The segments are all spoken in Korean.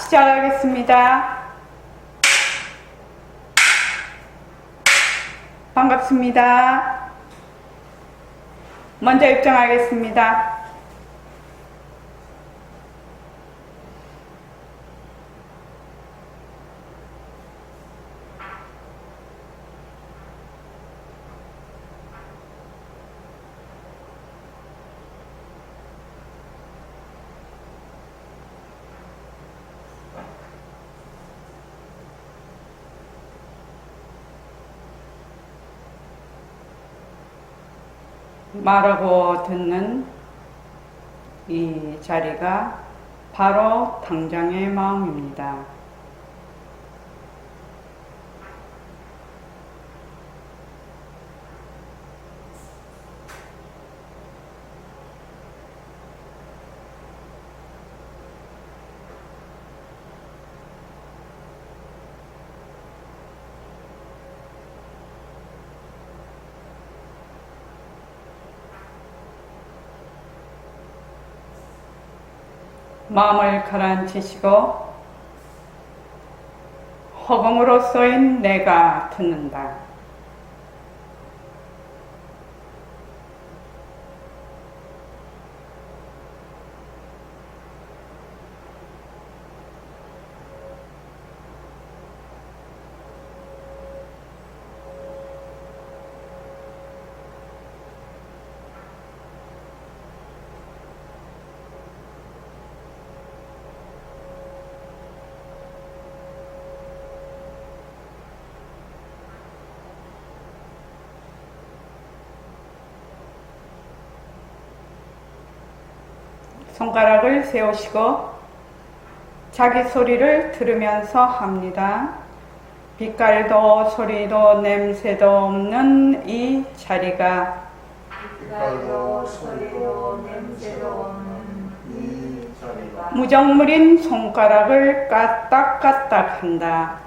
시작하겠습니다. 반갑습니다. 먼저 입장하겠습니다. 말하고 듣는 이 자리가 바로 당장의 마음입니다. 마음을 가라앉히시고 허공으로 쏘인 내가 듣는다. 손가락을 세우시고 자기 소리를 들으면서 합니다. 빛깔도 소리도 냄새도 없는 이 자리가 빛깔도 소리도 냄새도 없는 이 자리가 무정물인 손가락을 까딱까딱 한다.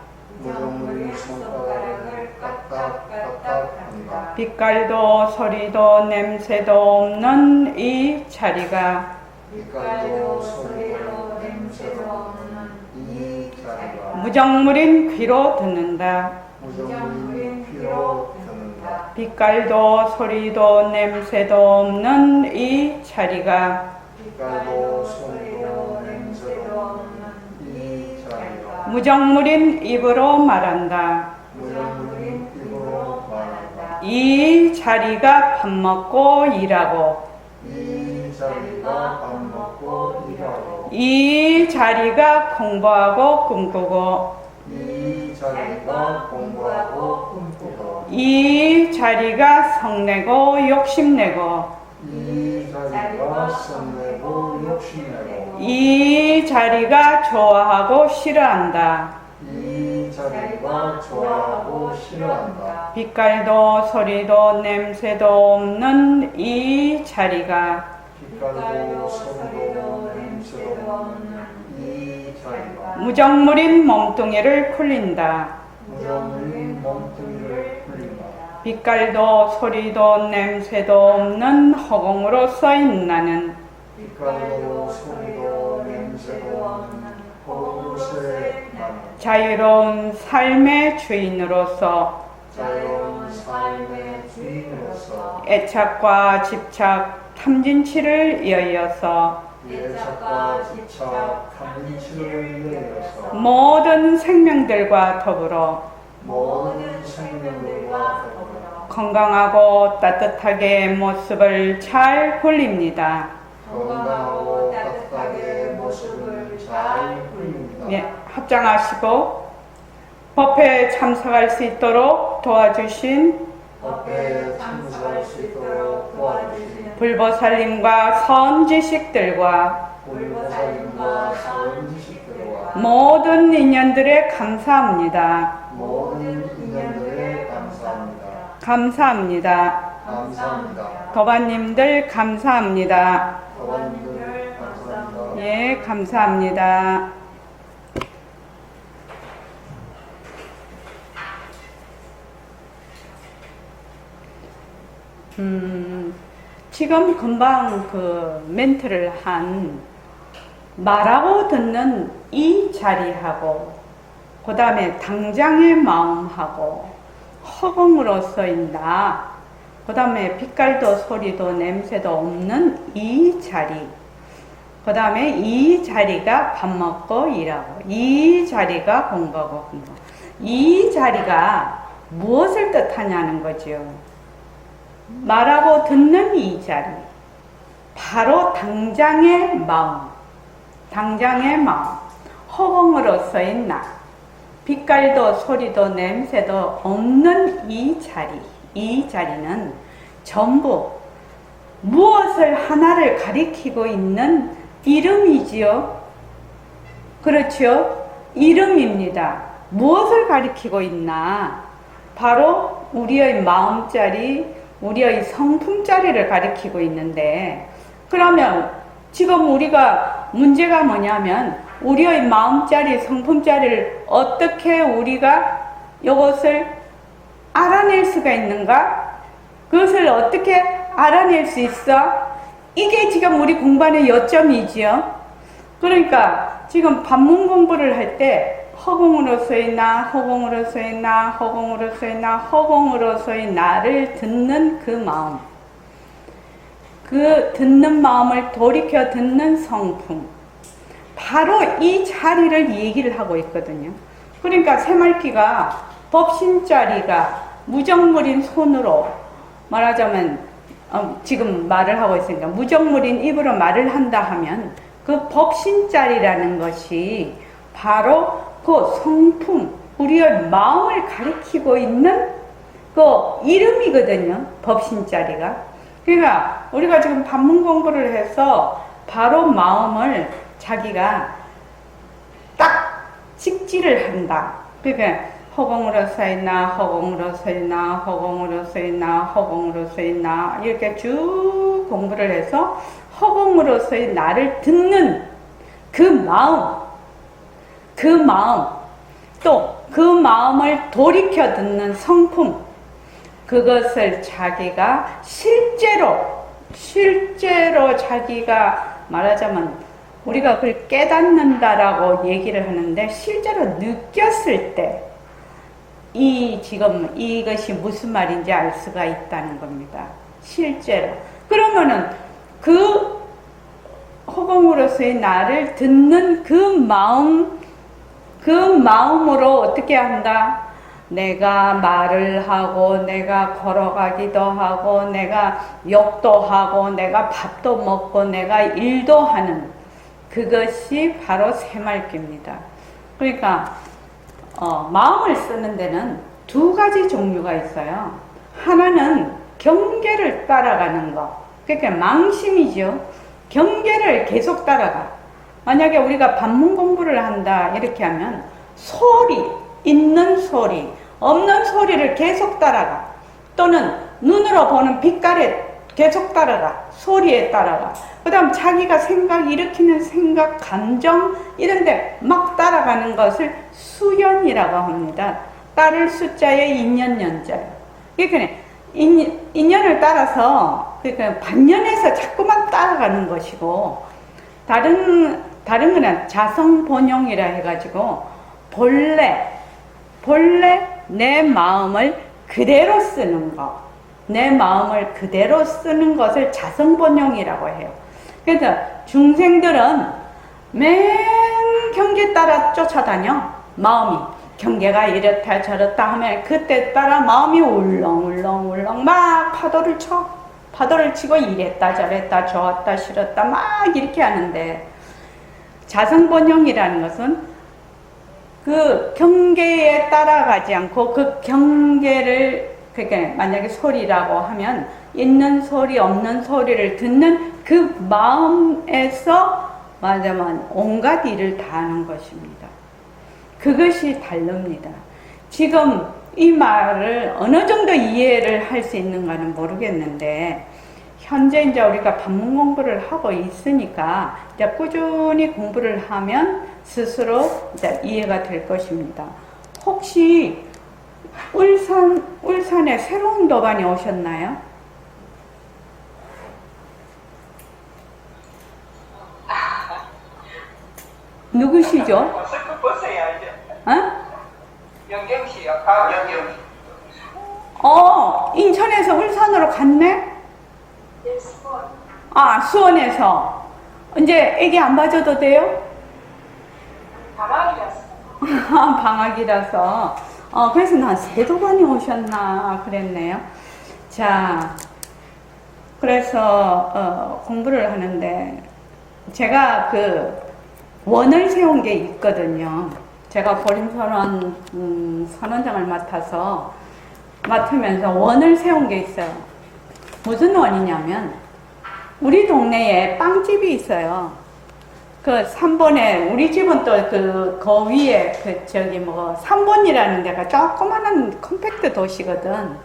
무정물인 손가락을 까딱까딱 한다. 빛깔도 소리도 냄새도 없는 이 자리가 빛깔도 소리도 냄새도 없는 이 자리가 무정물인 귀로 듣는다. 무정물인 귀로 듣는다. 빛깔도 소리도 냄새도 없는 이 자리가 빛깔도 소리도 냄새도 없는 이 자리가 무정물인 입으로 말한다. 무정물인 입으로 말한다. 이 자리가 밥 먹고 일하고 이 자리가 밥 먹고 일하고 이 자리가 공부하고 꿈꾸고 이 자리가 공부하고 꿈꾸고 이 자리가 성내고 욕심내고 이 자리가 성내고 욕심내고 이 자리가 좋아하고 싫어한다. 이 자리가 좋아하고 싫어한다. 빛깔도 소리도 냄새도 없는 이 자리가 빛깔도 소리도 냄새도 없는 이 자리가 무정물인 몸뚱이를 굴린다. 무정물인 몸뚱이를 굴린다. 빛깔도 소리도 냄새도 없는 허공으로 써인 나는 빛깔도 소리도 냄새도 없는 허공새 나는 자유로운 삶의 주인으로서 자유로운 삶의 주인으로서 애착과 집착, 탐진치를 이어서 예착과 집착, 탐진치를 이어서 모든 생명들과 더불어 모든 생명들과 더불어 건강하고 따뜻하게 모습을 잘 굴립니다. 건강하고 따뜻하게 모습을 잘 굴립니다. 예, 합장하시고 법회에 참석할 수 있도록 도와주신 법회에 참석할 수 있도록 도와주신 불보살님과 선지식들과 불보살님과 선지식들과 모든 인연들에 감사합니다. 모든 인연들에 감사합니다. 감사합니다. 감사합니다. 도반님들 감사합니다. 도반님들 감사합니다. 예, 감사합니다. 지금 금방 그 멘트를 한 말하고 듣는 이 자리하고 그 다음에 당장의 마음하고 허공으로서인 나, 그 다음에 빛깔도 소리도 냄새도 없는 이 자리, 그 다음에 이 자리가 밥 먹고 일하고, 이 자리가 공부하고 공부. 이 자리가 무엇을 뜻하냐는 거죠. 말하고 듣는 이 자리, 바로 당장의 마음, 당장의 마음, 허공으로서인 나, 빛깔도 소리도 냄새도 없는 이 자리, 이 자리는 전부 무엇을 하나를 가리키고 있는 이름이지요. 그렇죠? 이름입니다. 무엇을 가리키고 있나? 바로 우리의 마음자리, 우리의 성품자리를 가리키고 있는데, 그러면 지금 우리가 문제가 뭐냐면 우리의 마음자리, 성품자리를 어떻게 우리가 이것을 알아낼 수가 있는가? 그것을 어떻게 알아낼 수 있어? 이게 지금 우리 공부하는 요점이지요. 그러니까 지금 반문 공부를 할 때 허공으로서의 나, 허공으로서의 나, 허공으로서의 나, 허공으로서의 나를 듣는 그 마음, 그 듣는 마음을 돌이켜 듣는 성품, 바로 이 자리를 얘기를 하고 있거든요. 그러니까 새말귀가 법신자리가 무정물인 손으로 말하자면 지금 말을 하고 있으니까 무정물인 입으로 말을 한다 하면 그 법신자리라는 것이 바로 그 성품, 우리의 마음을 가리키고 있는 그 이름이거든요. 법신자리가. 그러니까 우리가 지금 반문 공부를 해서 바로 마음을 자기가 딱 직지를 한다. 그러니까 허공으로서의 나, 허공으로서의 나, 허공으로서의 나, 허공으로서의 나, 이렇게 쭉 공부를 해서 허공으로서의 나를 듣는 그 마음, 또 그 마음을 돌이켜 듣는 성품, 그것을 자기가 실제로 자기가 말하자면 우리가 그걸 깨닫는다라고 얘기를 하는데, 실제로 느꼈을 때 지금 이것이 무슨 말인지 알 수가 있다는 겁니다. 실제로. 그러면은 그 허공으로서의 나를 듣는 그 마음으로 어떻게 한다? 내가 말을 하고, 내가 걸어가기도 하고, 내가 욕도 하고, 내가 밥도 먹고, 내가 일도 하는 그것이 바로 새말귀입니다. 그러니까 마음을 쓰는 데는 두 가지 종류가 있어요. 하나는 경계를 따라가는 거. 그러니까 망심이죠. 경계를 계속 따라가. 만약에 우리가 반문 공부를 한다 이렇게 하면 소리, 있는 소리, 없는 소리를 계속 따라가. 또는 눈으로 보는 빛깔에 계속 따라가. 소리에 따라가. 그 다음 자기가 일으키는 생각, 감정 이런데 막 따라가는 것을 수연이라고 합니다. 따를 숫자에 인연연자예요. 그러니까 인연을 따라서, 그러니까 반연해서 자꾸만 따라가는 것이고, 다른 거는 자성본용이라 해가지고 본래 내 마음을 그대로 쓰는 거, 내 마음을 그대로 쓰는 것을 자성본용이라고 해요. 그래서 중생들은 맨 경계 따라 쫓아다녀. 마음이 경계가 이렇다 저렇다 하면 그때 따라 마음이 울렁울렁 막 파도를 쳐. 파도를 치고 이랬다 저랬다 좋았다 싫었다 막 이렇게 하는데, 자성본용이라는 것은 그 경계에 따라가지 않고 그 경계를, 그러니까 만약에 소리라고 하면 있는 소리 없는 소리를 듣는 그 마음에서 말하자면 온갖 일을 다 하는 것입니다. 그것이 다릅니다. 지금 이 말을 어느 정도 이해를 할 수 있는가는 모르겠는데, 현재 이제 우리가 반문 공부를 하고 있으니까 이제 꾸준히 공부를 하면 스스로 이제 이해가 될 것입니다. 혹시 울산에 새로운 도반이 오셨나요? 누구시죠? 마스크 벗어야죠. 어? 영경 씨요. 박영경 씨. 인천에서 울산으로 갔네? 아, 수원에서. 이제 애기 안 봐줘도 돼요? 방학이라서. 방학이라서. 그래서 난 세도관이 오셨나 그랬네요. 자, 그래서 공부를 하는데 제가 그 원을 세운 게 있거든요. 제가 보림선언 선원장을 맡으면서 원을 세운 게 있어요. 무슨 원이냐면 우리 동네에 빵집이 있어요. 그 3번에 우리 집은 또 그 위에 그 저기 뭐 3번이라는 데가 조그마한 컴팩트 도시거든.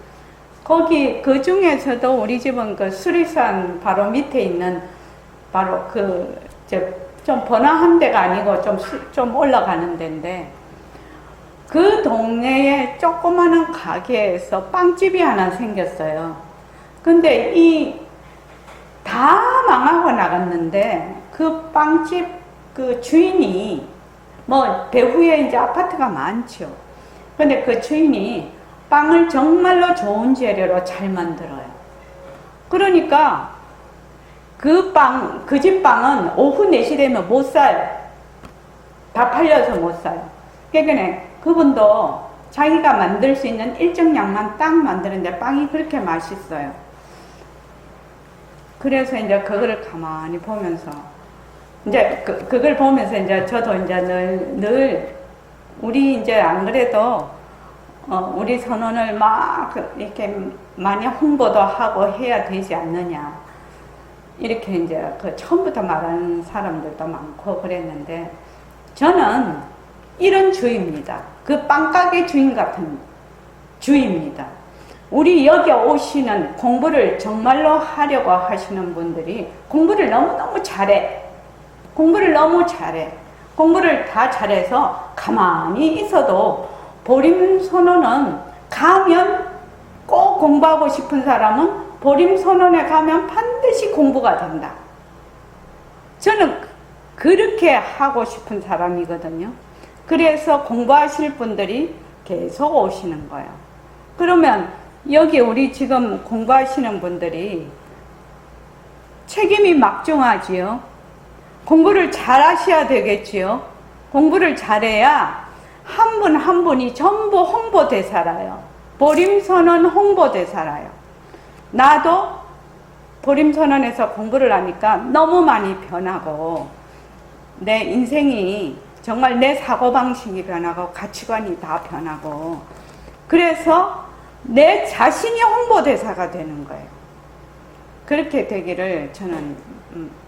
거기 그 중에서도 우리 집은 그 수리산 바로 밑에 있는 바로 그 좀 번화한 데가 아니고 좀 올라가는 데인데 그 동네에 조그마한 가게에서 빵집이 하나 생겼어요. 근데 다 망하고 나갔는데 그 빵집 그 주인이 뭐 배후에 이제 아파트가 많죠. 근데 그 주인이 빵을 정말로 좋은 재료로 잘 만들어요. 그러니까 그 집 빵은 오후 4시 되면 못 사요. 다 팔려서 못 사요. 그러니까 그분도 자기가 만들 수 있는 일정량만 딱 만드는데 빵이 그렇게 맛있어요. 그래서 이제 그거를 가만히 보면서 이제 그걸 보면서 이제 저도 이제 늘 우리 이제 안 그래도 우리 선언을 막 이렇게 많이 홍보도 하고 해야 되지 않느냐. 이렇게 이제 그 처음부터 말하는 사람들도 많고 그랬는데 저는 이런 주입니다. 그 빵가게 주인 같은 주입니다. 우리 여기 오시는 공부를 정말로 하려고 하시는 분들이 공부를 너무너무 잘해. 공부를 너무 잘해. 공부를 다 잘해서 가만히 있어도 보림선언은 가면 꼭 공부하고 싶은 사람은 보림선언에 가면 반드시 공부가 된다. 저는 그렇게 하고 싶은 사람이거든요. 그래서 공부하실 분들이 계속 오시는 거예요. 그러면 여기 우리 지금 공부하시는 분들이 책임이 막중하지요. 공부를 잘 하셔야 되겠지요. 공부를 잘해야 한 분 한 분이 전부 홍보대사라요. 보림선언 홍보대사라요. 나도 보림선언에서 공부를 하니까 너무 많이 변하고 내 인생이 정말 내 사고방식이 변하고 가치관이 다 변하고 그래서 내 자신이 홍보대사가 되는 거예요. 그렇게 되기를 저는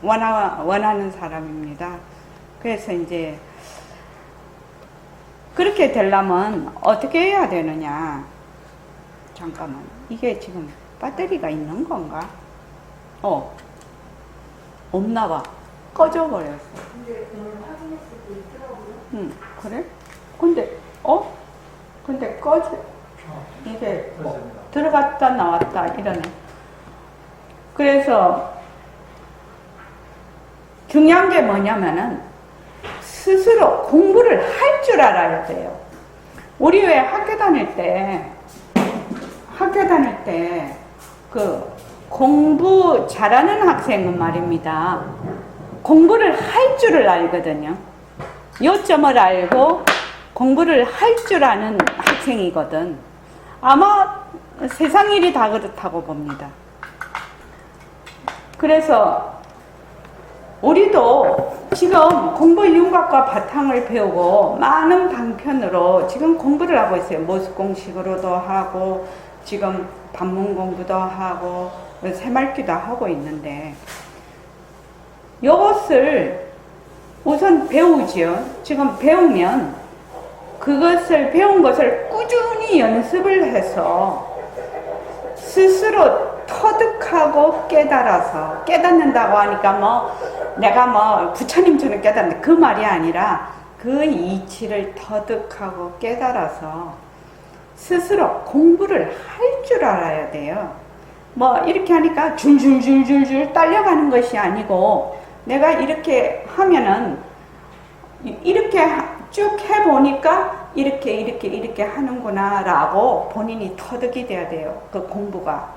원하는 사람입니다. 그래서 이제 그렇게 되려면 어떻게 해야 되느냐. 잠깐만, 이게 지금 배터리가 있는 건가? 없나 봐. 꺼져 버렸어. 근데 오늘 확인했을 때 있더라고요. 그래? 근데 이게 들어갔다 나왔다 이러네. 그래서 중요한 게 뭐냐면은 스스로 공부를 할 줄 알아야 돼요. 우리 왜 학교 다닐 때 그 공부 잘하는 학생은 말입니다. 공부를 할 줄을 알거든요. 요점을 알고 공부를 할 줄 아는 학생이거든. 아마 세상 일이 다 그렇다고 봅니다. 그래서 우리도 지금 공부 윤곽과 바탕을 배우고 많은 방편으로 지금 공부를 하고 있어요. 모습 공식으로도 하고 지금 반문 공부도 하고 새말기도 하고 있는데 이것을 우선 배우지요. 지금 배우면 그것을 배운 것을 꾸준히 연습을 해서 스스로 터득하고 깨달아서 깨닫는다고 하니까 내가 부처님처럼 깨닫는다 그 말이 아니라 그 이치를 터득하고 깨달아서 스스로 공부를 할 줄 알아야 돼요. 이렇게 하니까 줄줄줄줄줄 딸려가는 것이 아니고 내가 이렇게 하면은 이렇게 쭉 해보니까 이렇게 하는구나 라고 본인이 터득이 돼야 돼요. 그 공부가.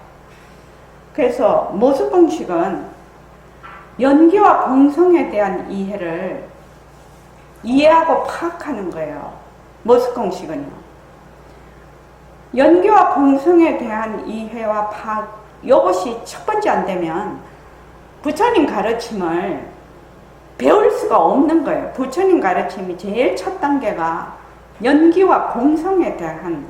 그래서 모습공식은 연기와 공성에 대한 이해를 이해하고 파악하는 거예요. 모습공식은요. 연기와 공성에 대한 이해와 파악, 이것이 첫 번째 안 되면 부처님 가르침을 배울 수가 없는 거예요. 부처님 가르침이 제일 첫 단계가 연기와 공성에 대한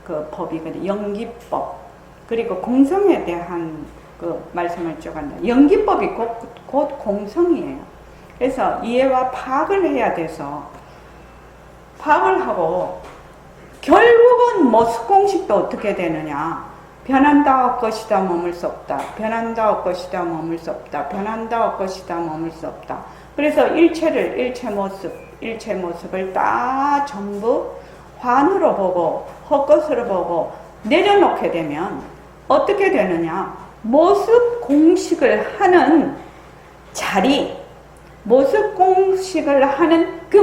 그 법이거든요. 연기법. 그리고 공성에 대한 그 말씀을 쪼간다. 연기법이 곧 공성이에요. 그래서 이해와 파악을 해야 돼서 파악을 하고 결국은 모습공식도 어떻게 되느냐. 변한다 할 것이다 머물 수 없다. 변한다 할 것이다 머물 수 없다. 변한다 할 것이다 머물 수 없다. 그래서 일체 모습을 다 전부 환으로 보고 헛것으로 보고 내려놓게 되면 어떻게 되느냐. 모습 공식을 하는 자리, 모습 공식을 하는 그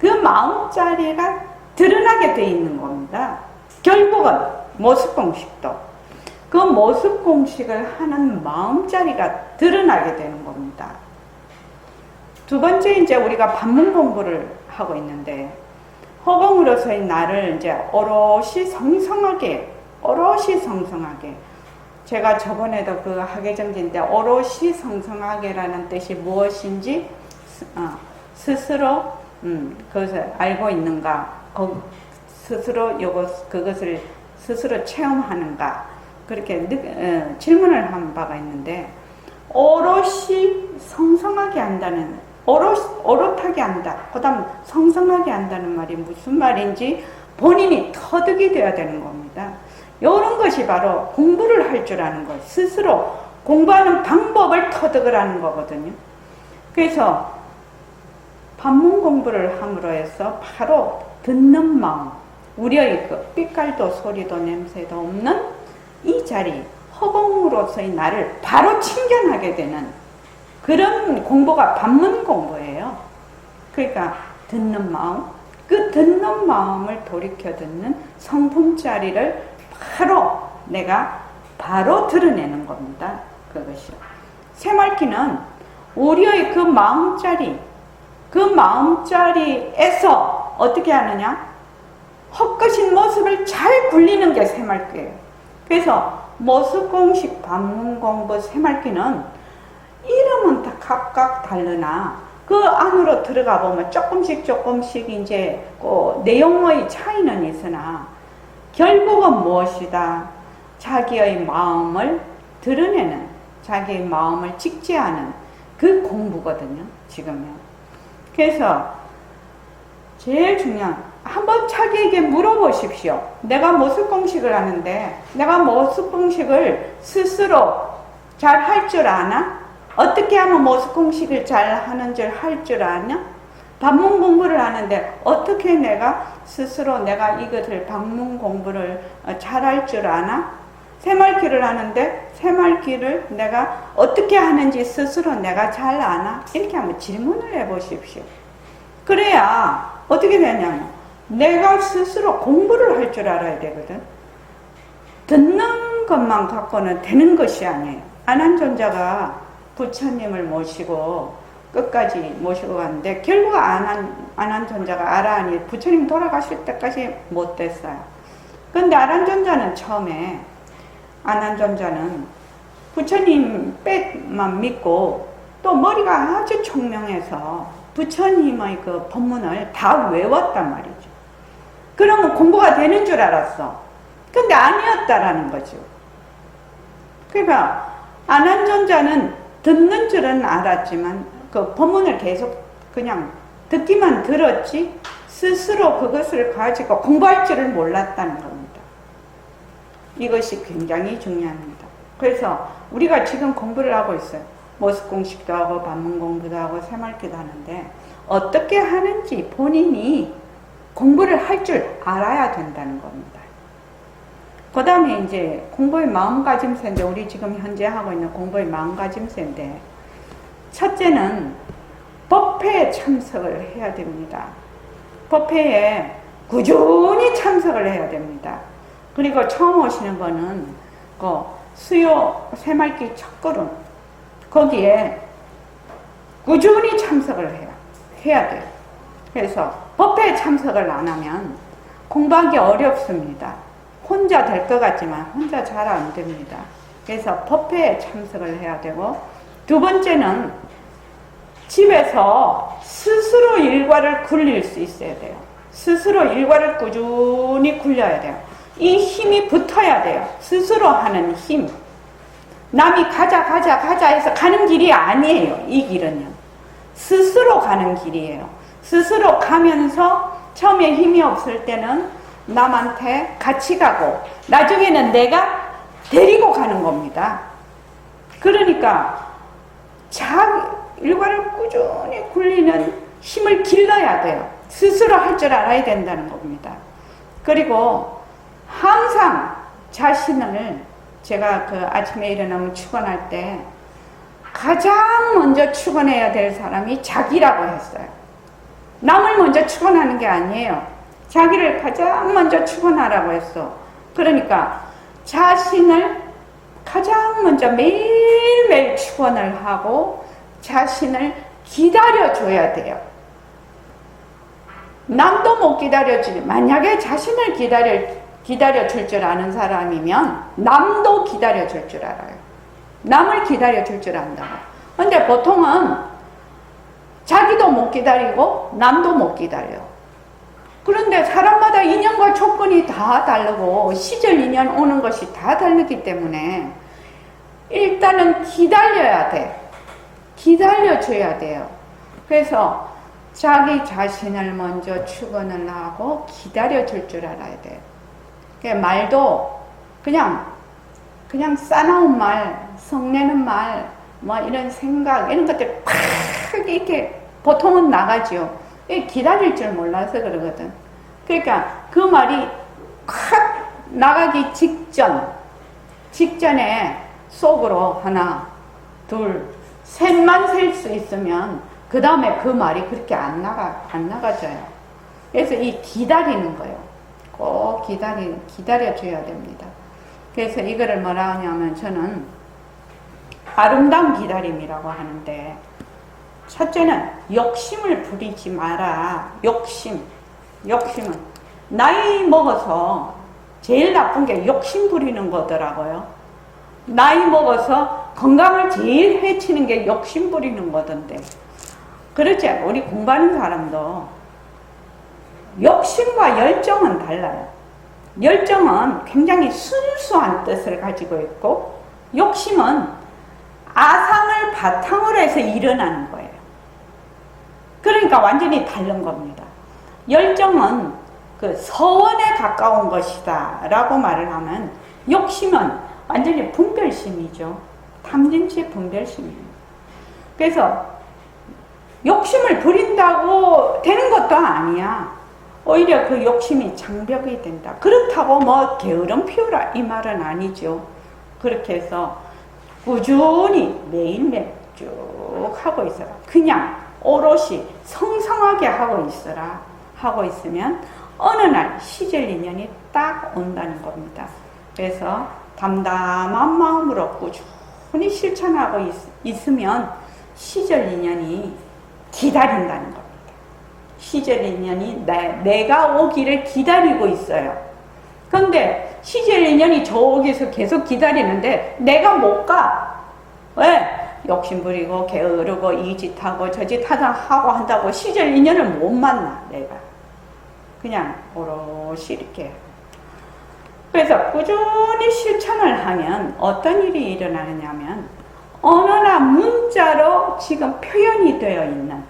마음자리가 드러나게 돼 있는 겁니다. 결국은 모습 공식도 그 모습 공식을 하는 마음자리가 드러나게 되는 겁니다. 두 번째 이제 우리가 반문 공부를 하고 있는데 허공으로서의 나를 이제 오롯이 성성하게 제가 저번에도 그 하계정지인데 오롯이 성성하게라는 뜻이 무엇인지 스스로 그것을 알고 있는가, 스스로 그것을 스스로 체험하는가, 그렇게 질문을 한 바가 있는데, 오롯이 성성하게 한다는, 오롯하게 한다, 그 다음 성성하게 한다는 말이 무슨 말인지 본인이 터득이 되어야 되는 겁니다. 이런 것이 바로 공부를 할 줄 아는 것, 스스로 공부하는 방법을 터득을 하는 거거든요. 그래서 반문 공부를 함으로 해서 바로 듣는 마음, 우리의 그 빛깔도 소리도 냄새도 없는 이 자리, 허공으로서의 나를 바로 친견하게 되는 그런 공부가 반문 공부예요. 그러니까 듣는 마음, 그 듣는 마음을 돌이켜 듣는 성품자리를 내가 바로 드러내는 겁니다. 그것이. 새말기는 우리의 그 마음자리, 그 마음자리에서 어떻게 하느냐? 헛것인 모습을 잘 굴리는 게 새말기예요. 그래서 모습공식, 반문공부, 새말기는 이름은 다 각각 다르나 그 안으로 들어가 보면 조금씩 이제 그 내용의 차이는 있으나 결국은 무엇이다? 자기의 마음을 드러내는, 자기의 마음을 직제하는 그 공부거든요, 지금은. 그래서 제일 중요한, 한번 자기에게 물어보십시오. 내가 모습공식을 하는데 내가 모습공식을 스스로 잘 할 줄 아나? 어떻게 하면 모습공식을 잘 하는 줄 할 줄 아냐? 반문 공부를 하는데 어떻게 내가 스스로 내가 이것을 반문 공부를 잘 할 줄 아나? 새말기를 하는데 새말기를 내가 어떻게 하는지 스스로 내가 잘 아나? 이렇게 한번 질문을 해보십시오. 그래야 어떻게 되냐면 내가 스스로 공부를 할 줄 알아야 되거든. 듣는 것만 갖고는 되는 것이 아니에요. 안한존자가 부처님을 모시고 끝까지 모시고 갔는데 결국 안한존자가 아라한이 부처님 돌아가실 때까지 못 됐어요. 그런데 아란존자는 처음에 안한존자는 부처님 빼만 믿고 또 머리가 아주 총명해서 부처님의 그 법문을 다 외웠단 말이죠. 그러면 공부가 되는 줄 알았어. 근데 아니었다라는 거죠. 그러니까 안한존자는 듣는 줄은 알았지만 그 법문을 계속 그냥 듣기만 들었지 스스로 그것을 가지고 공부할 줄을 몰랐다는 겁니다. 이것이 굉장히 중요합니다. 그래서 우리가 지금 공부를 하고 있어요. 모습공식도 하고 반문공부도 하고 새말기도 하는데 어떻게 하는지 본인이 공부를 할 줄 알아야 된다는 겁니다. 그 다음에 이제 공부의 마음가짐세인데 우리 지금 현재 하고 있는 공부의 마음가짐세인데 첫째는 법 법회에 참석을 해야 됩니다. 법회에 꾸준히 참석을 해야 됩니다. 그리고 처음 오시는 분은 그 수요 새말기 첫걸음 거기에 꾸준히 참석을 해야 돼요. 그래서 법회에 참석을 안 하면 공부하기 어렵습니다. 혼자 될 것 같지만 혼자 잘 안 됩니다. 그래서 법회에 참석을 해야 되고, 두 번째는 집에서 스스로 일과를 굴릴 수 있어야 돼요. 스스로 일과를 꾸준히 굴려야 돼요. 이 힘이 붙어야 돼요. 스스로 하는 힘. 남이 가자 해서 가는 길이 아니에요. 이 길은요. 스스로 가는 길이에요. 스스로 가면서 처음에 힘이 없을 때는 남한테 같이 가고 나중에는 내가 데리고 가는 겁니다. 그러니까 일과를 꾸준히 굴리는 힘을 길러야 돼요. 스스로 할 줄 알아야 된다는 겁니다. 그리고 항상 자신을, 제가 그 아침에 일어나면 축원할 때 가장 먼저 축원해야 될 사람이 자기라고 했어요. 남을 먼저 축원하는 게 아니에요. 자기를 가장 먼저 축원하라고 했어. 그러니까 자신을 가장 먼저 매일매일 축원을 하고 자신을 기다려줘야 돼요. 남도 못 기다려주지. 만약에 자신을 기다려줄 줄 아는 사람이면 남도 기다려줄 줄 알아요. 남을 기다려줄 줄 안다고. 근데 보통은 자기도 못 기다리고 남도 못 기다려. 그런데 사람마다 인연과 조건이 다 다르고 시절 인연 오는 것이 다 다르기 때문에 일단은 기다려야 돼. 기다려줘야 돼요. 그래서 자기 자신을 먼저 축원을 하고 기다려줄 줄 알아야 돼요. 말도 그냥 싸나운 말, 성내는 말, 뭐 이런 생각, 이런 것들 팍 이렇게 보통은 나가죠. 기다릴 줄 몰라서 그러거든. 그러니까 그 말이 확 나가기 직전에 속으로 하나, 둘, 셋만 셀 수 있으면 그 다음에 그 말이 그렇게 안 나가져요. 그래서 이 기다리는 거예요. 꼭 기다려줘야 됩니다. 그래서 이거를 뭐라 하냐면 저는 아름다운 기다림이라고 하는데, 첫째는 욕심을 부리지 마라. 욕심은 나이 먹어서 제일 나쁜 게 욕심 부리는 거더라고요. 나이 먹어서 건강을 제일 해치는 게 욕심 부리는 거던데. 그렇지, 우리 공부하는 사람도 욕심과 열정은 달라요. 열정은 굉장히 순수한 뜻을 가지고 있고, 욕심은 아상을 바탕으로 해서 일어나는 거예요. 그러니까 완전히 다른 겁니다. 열정은 그 서원에 가까운 것이다 라고 말을 하면, 욕심은 완전히 분별심이죠. 탐진치 분별심이에요. 그래서 욕심을 부린다고 되는 것도 아니야. 오히려 그 욕심이 장벽이 된다. 그렇다고 뭐 게으름 피우라 이 말은 아니죠. 그렇게 해서 꾸준히 매일매일 쭉 하고 있어라. 그냥 오롯이 성성하게 하고 있어라. 하고 있으면 어느 날 시절 인연이 딱 온다는 겁니다. 그래서 담담한 마음으로 꾸준히 실천하고 있으면 시절 인연이 기다린다는 겁니다. 시절 인연이 내가 오기를 기다리고 있어요. 그런데 시절 인연이 저기서 계속 기다리는데 내가 못 가. 왜? 욕심 부리고 게으르고 이 짓 하고 저 짓 하고 한다고 시절 인연을 못 만나. 내가 그냥 오롯이 이렇게. 그래서 꾸준히 실천을 하면 어떤 일이 일어나느냐면, 어느 날 문자로 지금 표현이 되어 있는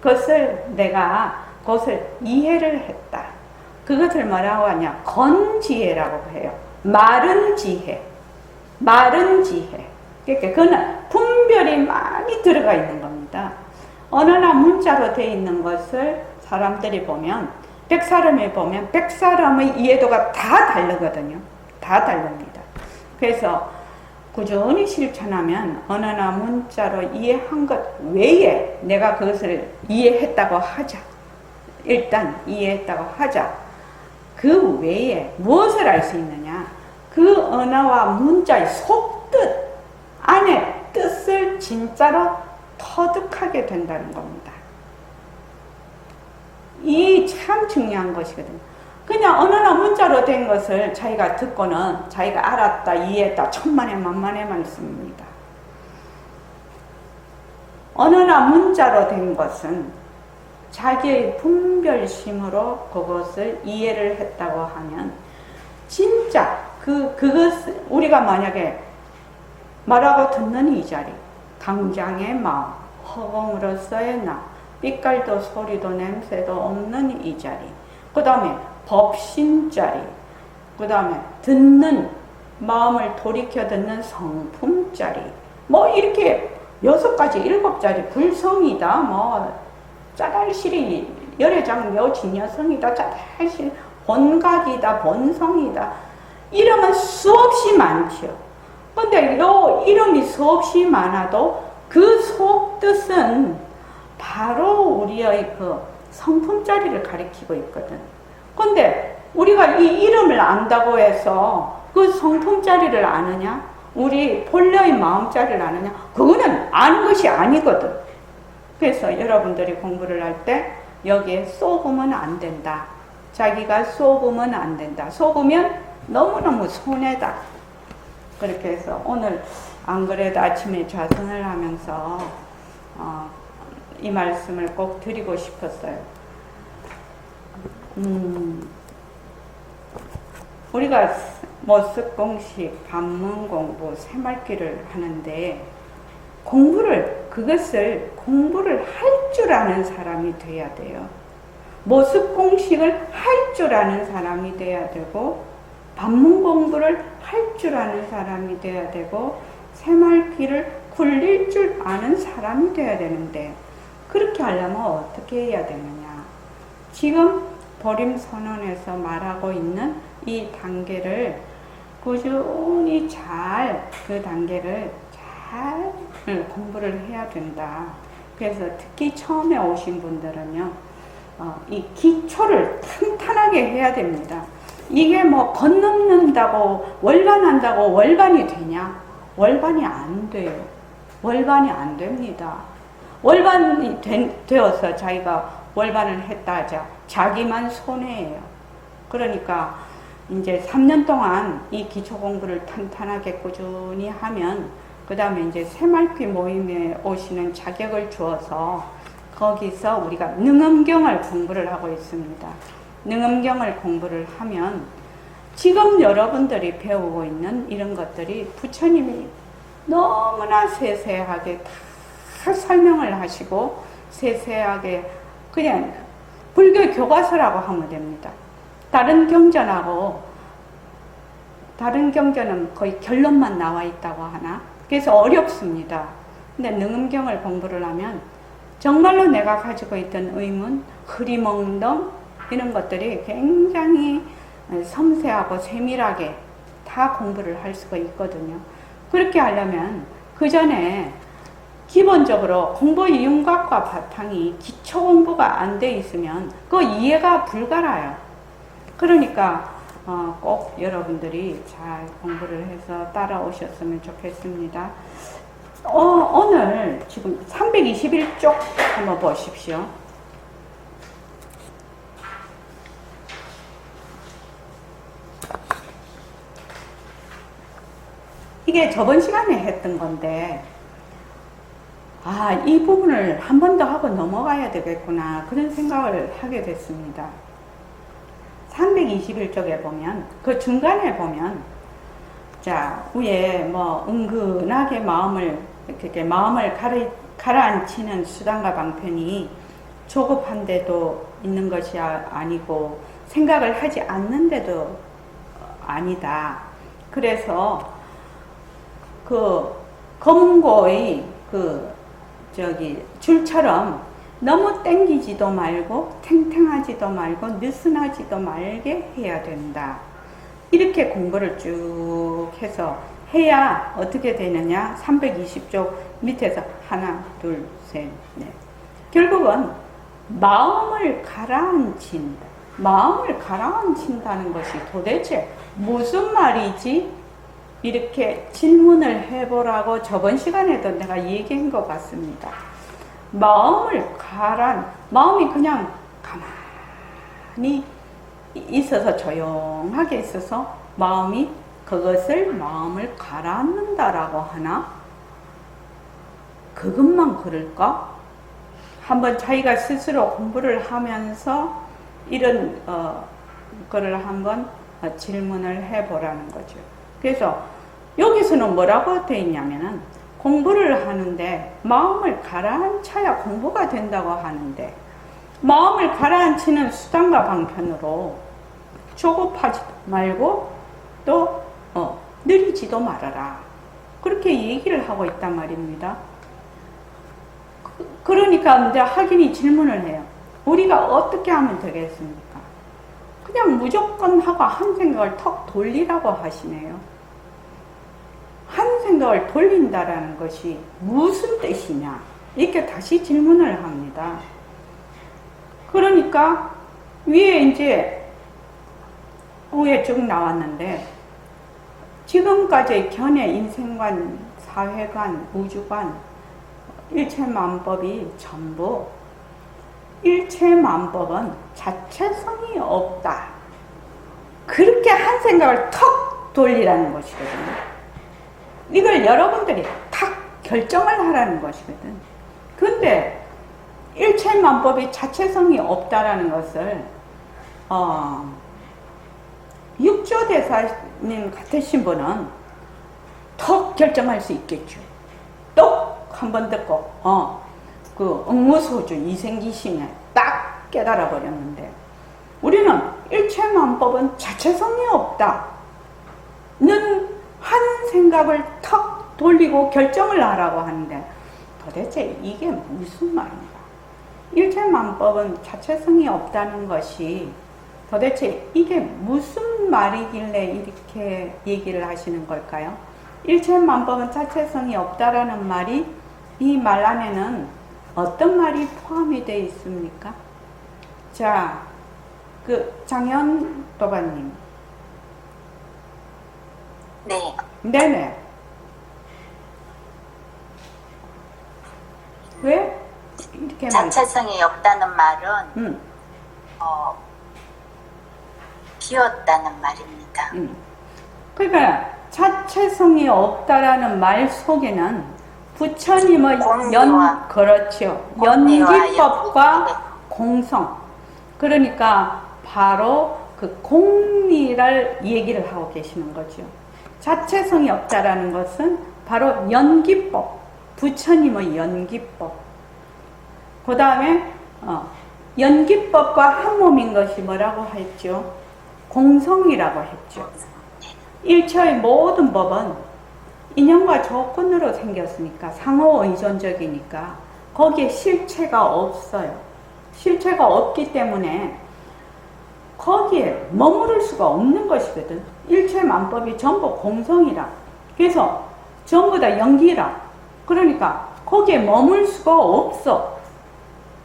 것을 내가 그것을 이해를 했다. 그것을 뭐라고 하냐? 건지혜라고 해요. 마른 지혜. 그러니까 그거는 분별이 많이 들어가 있는 겁니다. 어느 날 문자로 되어 있는 것을 사람들이 보면, 100사람이 보면 100사람의 이해도가 다 다르거든요. 다 다릅니다. 그래서 꾸준히 실천하면 언어나 문자로 이해한 것 외에 내가 그것을 이해했다고 하자. 일단 이해했다고 하자. 그 외에 무엇을 알 수 있느냐? 그 언어와 문자의 속뜻 안에 뜻을 진짜로 터득하게 된다는 겁니다. 이 참 중요한 것이거든요. 그냥 언어나 문자로 된 것을 자기가 듣고는 자기가 알았다, 이해했다, 천만에 만만에만 씁니다. 언어나 문자로 된 것은 자기의 분별심으로 그것을 이해를 했다고 하면 진짜 그것을 우리가 만약에 말하고 듣는 이 자리, 강장의 마음, 허공으로서의 나, 빛깔도 소리도 냄새도 없는 이 자리, 그 다음에 법신 자리, 그 다음에 듣는 마음을 돌이켜 듣는 성품 자리, 뭐 이렇게 6가지 7자리, 불성이다, 뭐 짜달실이 열애장묘 진여성이다, 짜달실 본각이다, 본성이다, 이름은 수없이 많죠. 근데 이 이름이 수없이 많아도 그 속뜻은 바로 우리의 그 성품 자리를 가리키고 있거든. 근데 우리가 이 이름을 안다고 해서 그 성품 자리를 아느냐? 우리 본래의 마음 자리를 아느냐? 그거는 아는 것이 아니거든. 그래서 여러분들이 공부를 할 때 여기에 쏘으면 안 된다. 자기가 쏘으면 안 된다. 쏘으면 너무너무 손해다. 그렇게 해서 오늘 안 그래도 아침에 좌선을 하면서 이 말씀을 꼭 드리고 싶었어요. 우리가 모습공식, 반문공부, 새말귀를 하는데 공부를 할 줄 아는 사람이 돼야 돼요. 모습공식을 할 줄 아는 사람이 돼야 되고, 반문공부를 할 줄 아는 사람이 돼야 되고, 새말귀를 굴릴 줄 아는 사람이 돼야 되는데, 그렇게 하려면 어떻게 해야 되느냐? 지금 보림선언에서 말하고 있는 이 단계를 꾸준히 그 단계를 잘 공부를 해야 된다. 그래서 특히 처음에 오신 분들은요, 이 기초를 탄탄하게 해야 됩니다. 이게 뭐 건넘는다고 월반한다고 월반이 되냐? 월반이 안 돼요. 월반이 안 됩니다. 월반이 되어서 자기가 월반을 했다 하자 자기만 손해예요. 그러니까 이제 3년 동안 이 기초 공부를 탄탄하게 꾸준히 하면 그 다음에 이제 새말귀 모임에 오시는 자격을 주어서 거기서 우리가 능엄경을 공부를 하고 있습니다. 능엄경을 공부를 하면 지금 여러분들이 배우고 있는 이런 것들이 부처님이 너무나 세세하게 다 설명을 하시고 세세하게 그냥 불교 교과서라고 하면 됩니다. 다른 경전은 거의 결론만 나와 있다고 하나? 그래서 어렵습니다. 근데 능엄경을 공부를 하면 정말로 내가 가지고 있던 의문, 흐리멍덩 이런 것들이 굉장히 섬세하고 세밀하게 다 공부를 할 수가 있거든요. 그렇게 하려면 그 전에 기본적으로 공부의 윤곽과 바탕이 기초 공부가 안 돼 있으면 그 이해가 불가라요. 그러니까 꼭 여러분들이 잘 공부를 해서 따라오셨으면 좋겠습니다. 오늘 지금 321쪽 한번 보십시오. 이게 저번 시간에 했던 건데 이 부분을 한 번 더 하고 넘어가야 되겠구나 그런 생각을 하게 됐습니다. 321쪽에 보면 그 중간에 보면 자 위에 뭐 은근하게 마음을 가라앉히는 수단과 방편이 조급한 데도 있는 것이 아니고 생각을 하지 않는 데도 아니다. 그래서 그 검고의 줄처럼 너무 땡기지도 말고 탱탱하지도 말고 느슨하지도 말게 해야 된다. 이렇게 공부를 쭉 해서 해야 어떻게 되느냐? 320쪽 밑에서 하나, 둘, 셋, 넷. 결국은 마음을 가라앉힌다. 마음을 가라앉힌다는 것이 도대체 무슨 말이지? 이렇게 질문을 해보라고 저번 시간에도 내가 얘기한 것 같습니다. 마음이 그냥 가만히 있어서 조용하게 있어서 마음을 가라앉는다라고 하나? 그것만 그럴까? 한번 자기가 스스로 공부를 하면서 이런 거를 한번 질문을 해보라는 거죠. 그래서 여기서는 뭐라고 되어 있냐면은 공부를 하는데 마음을 가라앉혀야 공부가 된다고 하는데 마음을 가라앉히는 수단과 방편으로 조급하지 말고 또 느리지도 말아라. 그렇게 얘기를 하고 있단 말입니다. 그러니까 이제 학인이 질문을 해요. 우리가 어떻게 하면 되겠습니까? 그냥 무조건 하고 한 생각을 턱 돌리라고 하시네요. 한 생각을 돌린다라는 것이 무슨 뜻이냐? 이렇게 다시 질문을 합니다. 그러니까 위에 쭉 나왔는데 지금까지의 견해, 인생관, 사회관, 우주관, 일체만법이 전부 일체만법은 자체성이 없다. 그렇게 한 생각을 턱 돌리라는 것이거든요. 이걸 여러분들이 탁 결정을 하라는 것이거든. 근데 일체만법이 자체성이 없다라는 것을 육조대사님 같으신 분은 턱 결정할 수 있겠죠. 똑 한번 듣고 그 응무소준 이생기심에 딱 깨달아 버렸는데 우리는 일체만법은 자체성이 없다 는 한 생각을 턱 돌리고 결정을 하라고 하는데 도대체 이게 무슨 말인가? 일체만법은 자체성이 없다는 것이 도대체 이게 무슨 말이길래 이렇게 얘기를 하시는 걸까요? 일체만법은 자체성이 없다라는 말이 이 말 안에는 어떤 말이 포함이 되어 있습니까? 자, 장현도반님. 네. 네네. 왜? 이렇게 자체성이 없다는 말은 비었다는 말입니다. 그러니까 자체성이 없다라는 말 속에는 부처님의 그렇죠. 연기법과 공성. 그러니까 바로 그 공리를 얘기를 하고 계시는 거죠. 자체성이 없다라는 것은 바로 연기법. 부처님의 연기법. 그 다음에 연기법과 한 몸인 것이 뭐라고 했죠? 공성이라고 했죠. 일체의 모든 법은 인연과 조건으로 생겼으니까 상호 의존적이니까 거기에 실체가 없어요. 실체가 없기 때문에 거기에 머무를 수가 없는 것이거든. 일체만법이 전부 공성이라. 그래서 전부 다 연기라. 그러니까 거기에 머물 수가 없어.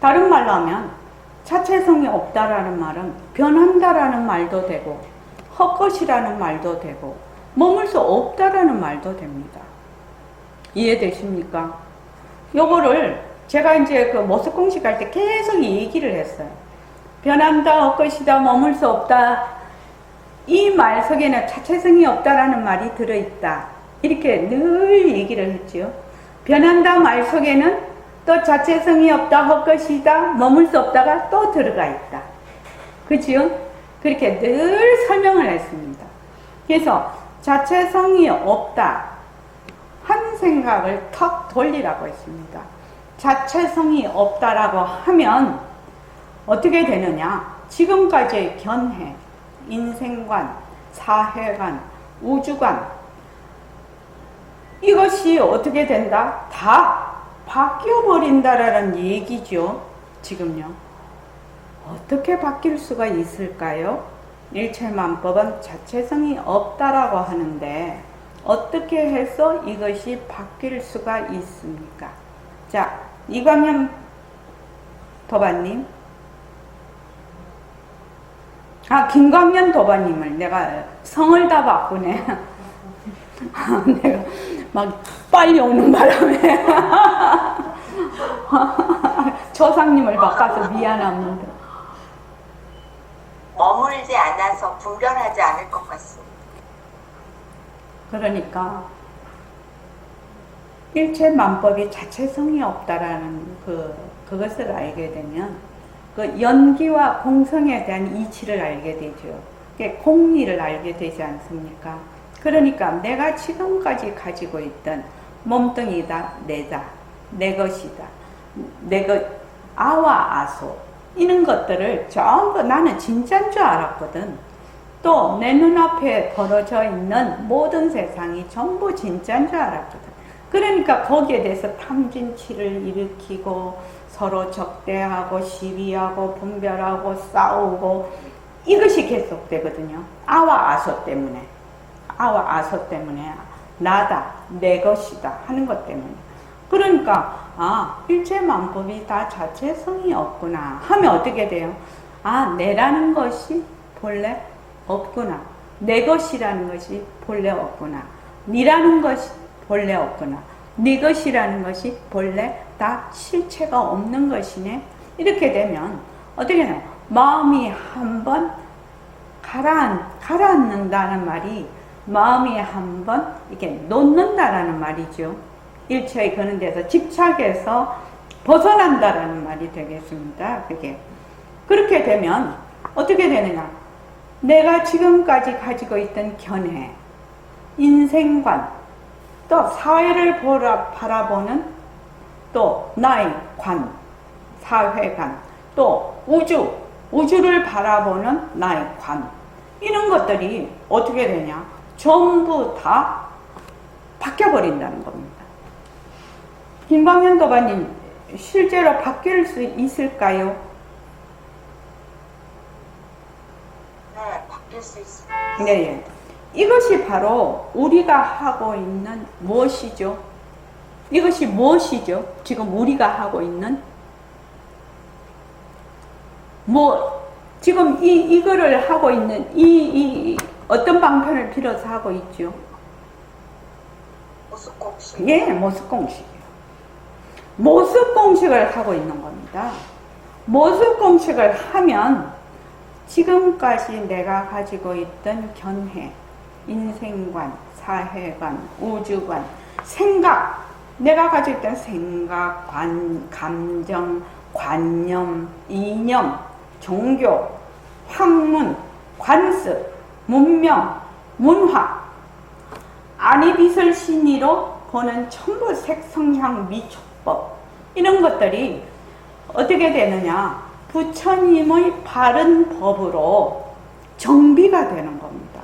다른 말로 하면 자체성이 없다라는 말은 변한다라는 말도 되고 헛것이라는 말도 되고 머물 수 없다라는 말도 됩니다. 이해되십니까? 요거를 제가 이제 그 모습 공식할 때 계속 얘기를 했어요. 변한다, 헛것이다, 머물 수 없다. 이 말 속에는 자체성이 없다라는 말이 들어있다. 이렇게 늘 얘기를 했죠. 변한다 말 속에는 또 자체성이 없다, 헛것이다, 머물 수 없다가 또 들어가 있다. 그치요? 그렇게 늘 설명을 했습니다. 그래서 자체성이 없다. 한 생각을 턱 돌리라고 했습니다. 자체성이 없다라고 하면 어떻게 되느냐? 지금까지의 견해, 인생관, 사회관, 우주관 이것이 어떻게 된다? 다 바뀌어버린다라는 얘기죠. 지금요. 어떻게 바뀔 수가 있을까요? 일체만법은 자체성이 없다라고 하는데 어떻게 해서 이것이 바뀔 수가 있습니까? 자, 이광현 도반님. 김광현 도반님을 내가 성을 다 바꾸네. 내가 막 빨리 오는 바람에 조상님을 바꿔서 미안합니다. 머물지 않아서 분별하지 않을 것 같습니다. 그러니까 일체만법이 자체성이 없다라는 그것을 알게 되면 그 연기와 공성에 대한 이치를 알게 되죠. 공리를 알게 되지 않습니까? 그러니까 내가 지금까지 가지고 있던 몸뚱이다, 내다, 내 것이다, 아와 아소 이런 것들을 전부 나는 진짜인 줄 알았거든. 또 내 눈앞에 벌어져 있는 모든 세상이 전부 진짜인 줄 알았거든. 그러니까 거기에 대해서 탐진치를 일으키고 서로 적대하고 시비하고 분별하고 싸우고 이것이 계속되거든요. 아와 아소 때문에. 아와 아소 때문에 나다, 내 것이다 하는 것 때문에. 그러니까 일체만법이 다 자체성이 없구나 하면 어떻게 돼요? 내라는 것이 본래 없구나. 내 것이라는 것이 본래 없구나. 니라는 것이 본래 없구나. 네 것이라는 것이 본래 다 실체가 없는 것이네. 이렇게 되면 어떻게 해요? 마음이 한번 가라앉는다는 말이 마음이 한번 이렇게 놓는다라는 말이죠. 일체의 그런 데서 집착해서 벗어난다라는 말이 되겠습니다. 그렇게 되면 어떻게 되느냐? 내가 지금까지 가지고 있던 견해, 인생관, 또 사회를 바라보는 또 나의 관, 사회관, 또 우주를 바라보는 나의 관, 이런 것들이 어떻게 되냐? 전부 다 바뀌어버린다는 겁니다. 김광현 도반님, 실제로 바뀔 수 있을까요? 네, 바뀔 수 있습니다. 네. 이것이 바로 우리가 하고 있는 무엇이죠? 이것이 무엇이죠? 지금 우리가 하고 있는 지금 이거를 하고 있는 어떤 방편을 빌어서 하고 있죠? 모습공식. 예, 모습공식이에요. 모습공식을 하고 있는 겁니다. 모습공식을 하면 지금까지 내가 가지고 있던 견해, 인생관, 사회관, 우주관, 생각, 내가 가지고 있던 생각, 감정, 관념, 이념, 종교, 학문, 관습, 문명, 문화, 안이빛을 신의로 보는 전부 색성향 미촉법, 이런 것들이 어떻게 되느냐? 부처님의 바른 법으로 정비가 되는 겁니다.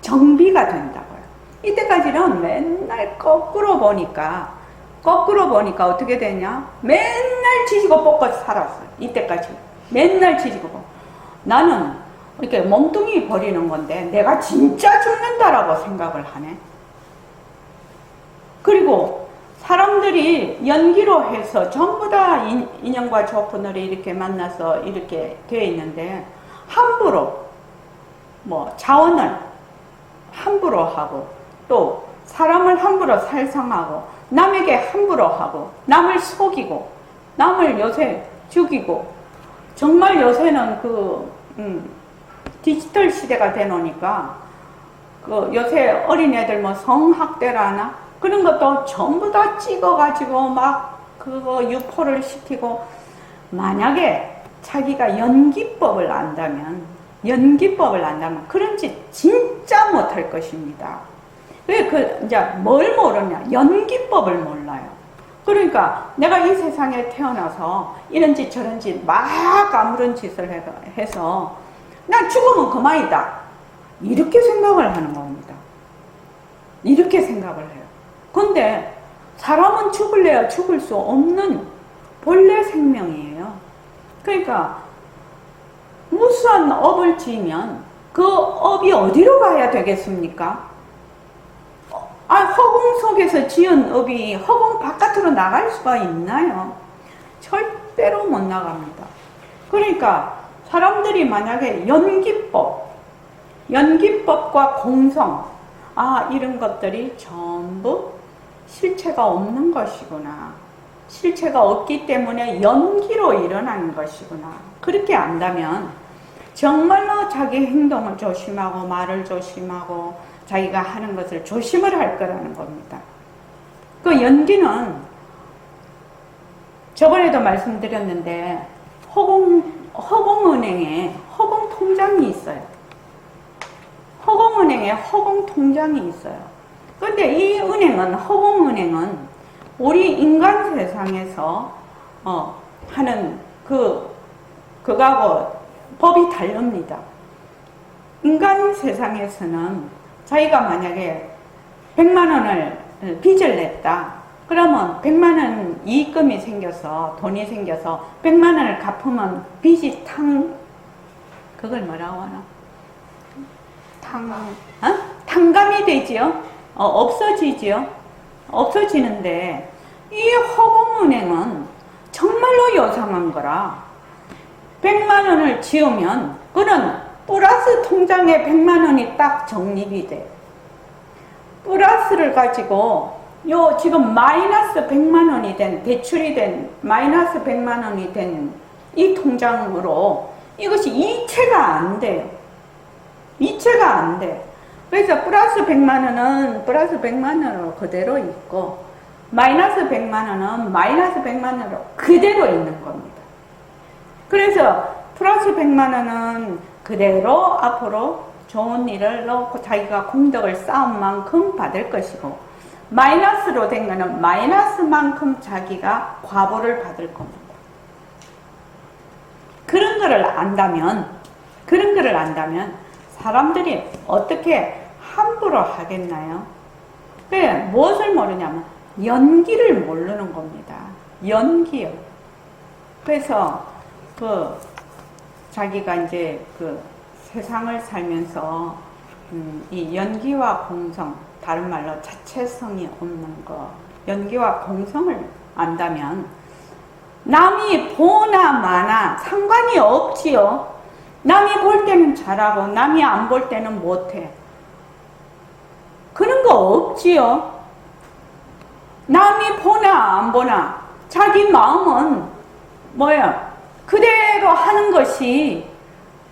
정비가 된다고요. 이때까지는 맨날 거꾸로 보니까 어떻게 되냐? 맨날 지지고 볶고 살았어요. 이때까지. 맨날 지지고 볶고. 나는 이렇게 몸뚱이 버리는 건데 내가 진짜 죽는다라고 생각을 하네. 그리고 사람들이 연기로 해서 전부 다 인연과 조건으로 이렇게 만나서 이렇게 되어 있는데 함부로 자원을 함부로 하고 또 사람을 함부로 살상하고 남에게 함부로 하고 남을 속이고 남을 요새 죽이고 정말 요새는 디지털 시대가 되노니까 요새 어린애들 성학대라나 그런 것도 전부 다 찍어가지고 막 그거 유포를 시키고 만약에 자기가 연기법을 안다면 그런 짓 진짜 못할 것입니다. 왜 이제 뭘 모르냐? 연기법을 몰라요. 그러니까 내가 이 세상에 태어나서 이런 짓 저런 짓 막 아무런 짓을 해서 난 죽으면 그만이다. 이렇게 생각을 하는 겁니다. 이렇게 생각을 해요. 근데 사람은 죽을래야 죽을 수 없는 본래 생명이에요. 그러니까 무수한 업을 지으면 그 업이 어디로 가야 되겠습니까? 허공 속에서 지은 업이 허공 바깥으로 나갈 수가 있나요? 절대로 못 나갑니다. 그러니까 사람들이 만약에 연기법과 공성, 이런 것들이 전부 실체가 없는 것이구나. 실체가 없기 때문에 연기로 일어나는 것이구나. 그렇게 안다면 정말로 자기 행동을 조심하고 말을 조심하고 자기가 하는 것을 조심을 할 거라는 겁니다. 그 연기는 저번에도 말씀드렸는데 허공은행에 허공통장이 있어요. 허공은행에 허공통장이 있어요. 근데 이 허공은행은 우리 인간 세상에서 하는 그거하고 법이 다릅니다. 인간 세상에서는 자기가 만약에 100만 원을 빚을 냈다. 그러면 100만 원 이익금이 생겨서 돈이 생겨서 100만 원을 갚으면 빚이 그걸 뭐라고 하나? 탕감이 되지요? 없어지지요? 없어지는데 이 허공은행은 정말로 요상한 거라 100만 원을 지으면 그는 플러스 통장에 100만 원이 딱 적립이 돼. 플러스를 가지고 지금 마이너스 100만 원이 된 대출이 된 마이너스 100만 원이 된 이 통장으로 이것이 이체가 안 돼요. 이체가 안 돼. 그래서 플러스 100만 원은 플러스 100만 원으로 그대로 있고 마이너스 100만 원은 마이너스 100만 원으로 그대로 있는 겁니다. 그래서 플러스 100만 원은 그대로 앞으로 좋은 일을 넣고 자기가功德을 쌓은 만큼 받을 것이고 마이너스로 된 거는 마이너스만큼 자기가 과보를 받을 겁니다. 그런 거를 안다면 사람들이 어떻게 함부로 하겠나요? 무엇을 모르냐면 연기를 모르는 겁니다. 연기요. 그래서 자기가 이제 세상을 살면서 이 연기와 공성, 다른 말로 자체성이 없는 거, 연기와 공성을 안다면 남이 보나 마나 상관이 없지요. 남이 볼 때는 잘하고 남이 안 볼 때는 못해. 그런 거 없지요. 남이 보나 안 보나 자기 마음은 그대로 하는 것이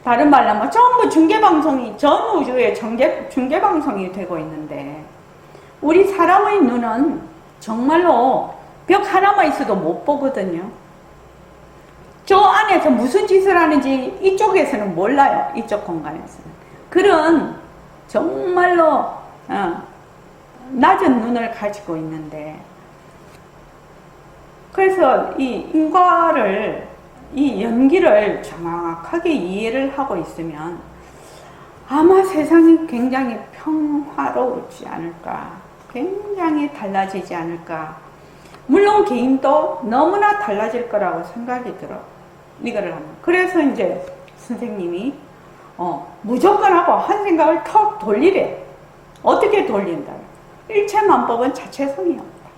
다른 말로 하면 전부 중계방송이 전 우주에 중계방송이 되고 있는데 우리 사람의 눈은 정말로 벽 하나만 있어도 못 보거든요. 저 안에서 무슨 짓을 하는지 이쪽에서는 몰라요. 이쪽 공간에서는. 그런 정말로 낮은 눈을 가지고 있는데 그래서 이 연기를 정확하게 이해를 하고 있으면 아마 세상이 굉장히 평화로우지 않을까, 굉장히 달라지지 않을까. 물론 개인도 너무나 달라질 거라고 생각이 들어. 이거를 하면. 그래서 이제 선생님이 무조건 하고 한 생각을 턱 돌리래. 어떻게 돌린다? 일체만법은 자체성이 없다.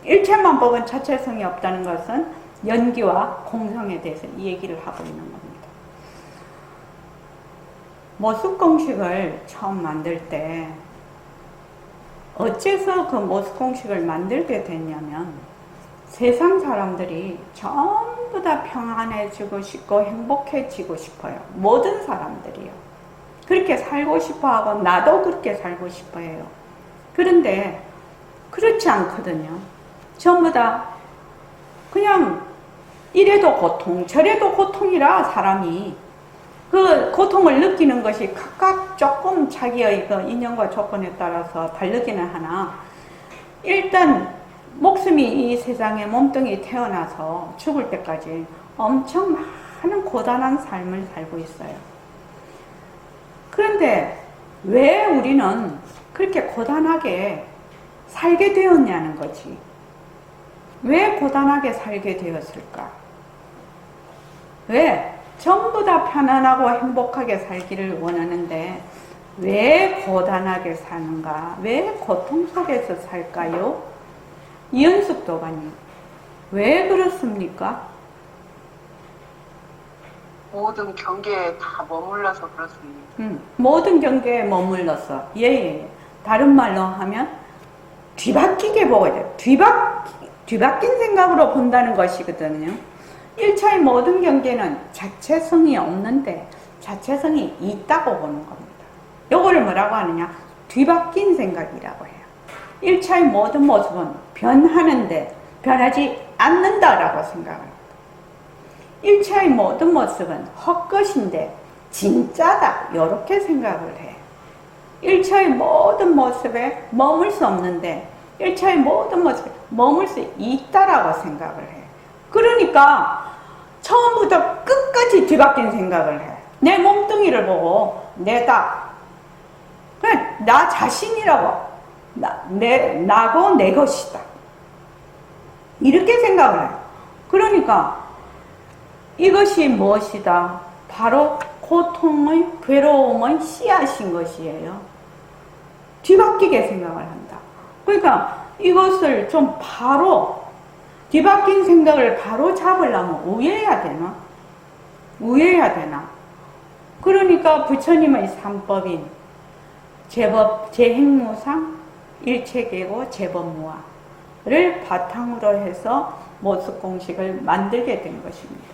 일체만법은 자체성이 없다는 것은 연기와 공성에 대해서 이 얘기를 하고 있는 겁니다. 모습공식을 처음 만들 때 어째서 그 모습공식을 만들게 됐냐면 세상 사람들이 전부 다 평안해지고 싶고 행복해지고 싶어요. 모든 사람들이요. 그렇게 살고 싶어하고 나도 그렇게 살고 싶어해요. 그런데 그렇지 않거든요. 전부 다 그냥 이래도 고통 저래도 고통이라 사람이 그 고통을 느끼는 것이 각각 조금 자기의 그 인연과 조건에 따라서 다르기는 하나 일단 목숨이 이 세상에 몸뚱이 태어나서 죽을 때까지 엄청 많은 고단한 삶을 살고 있어요. 그런데 왜 우리는 그렇게 고단하게 살게 되었냐는 거지. 왜 고단하게 살게 되었을까? 왜? 전부 다 편안하고 행복하게 살기를 원하는데 왜 고단하게 사는가? 왜 고통 속에서 살까요? 이연숙 도가님, 왜 그렇습니까? 모든 경계에 다 머물러서 그렇습니다. 모든 경계에 머물러서. 예. 다른 말로 하면 뒤바뀌게 보게 돼요. 뒤바뀐 생각으로 본다는 것이거든요. 1차의 모든 경계는 자체성이 없는데 자체성이 있다고 보는 겁니다. 요거를 뭐라고 하느냐? 뒤바뀐 생각이라고 해요. 1차의 모든 모습은 변하는데 변하지 않는다라고 생각합니다. 1차의 모든 모습은 헛것인데 진짜다 이렇게 생각을 해요. 1차의 모든 모습에 머물 수 없는데 1차의 모든 모습에 머물 수 있다라고 생각을 해요. 그러니까 처음부터 끝까지 뒤바뀐 생각을 해. 내 몸뚱이를 보고 내다. 그냥 나 자신이라고. 나고 내 것이다. 이렇게 생각을 해요. 그러니까 이것이 무엇이다? 바로 고통의, 괴로움의 씨앗인 것이에요. 뒤바뀌게 생각을 한다. 그러니까 이것을 좀 바로 뒤바뀐 생각을 바로 잡으려면 우회해야 되나? 우회해야 되나? 그러니까 부처님의 삼법인 제행무상, 일체계고 제법무화를 바탕으로 해서 모습공식을 만들게 된 것입니다.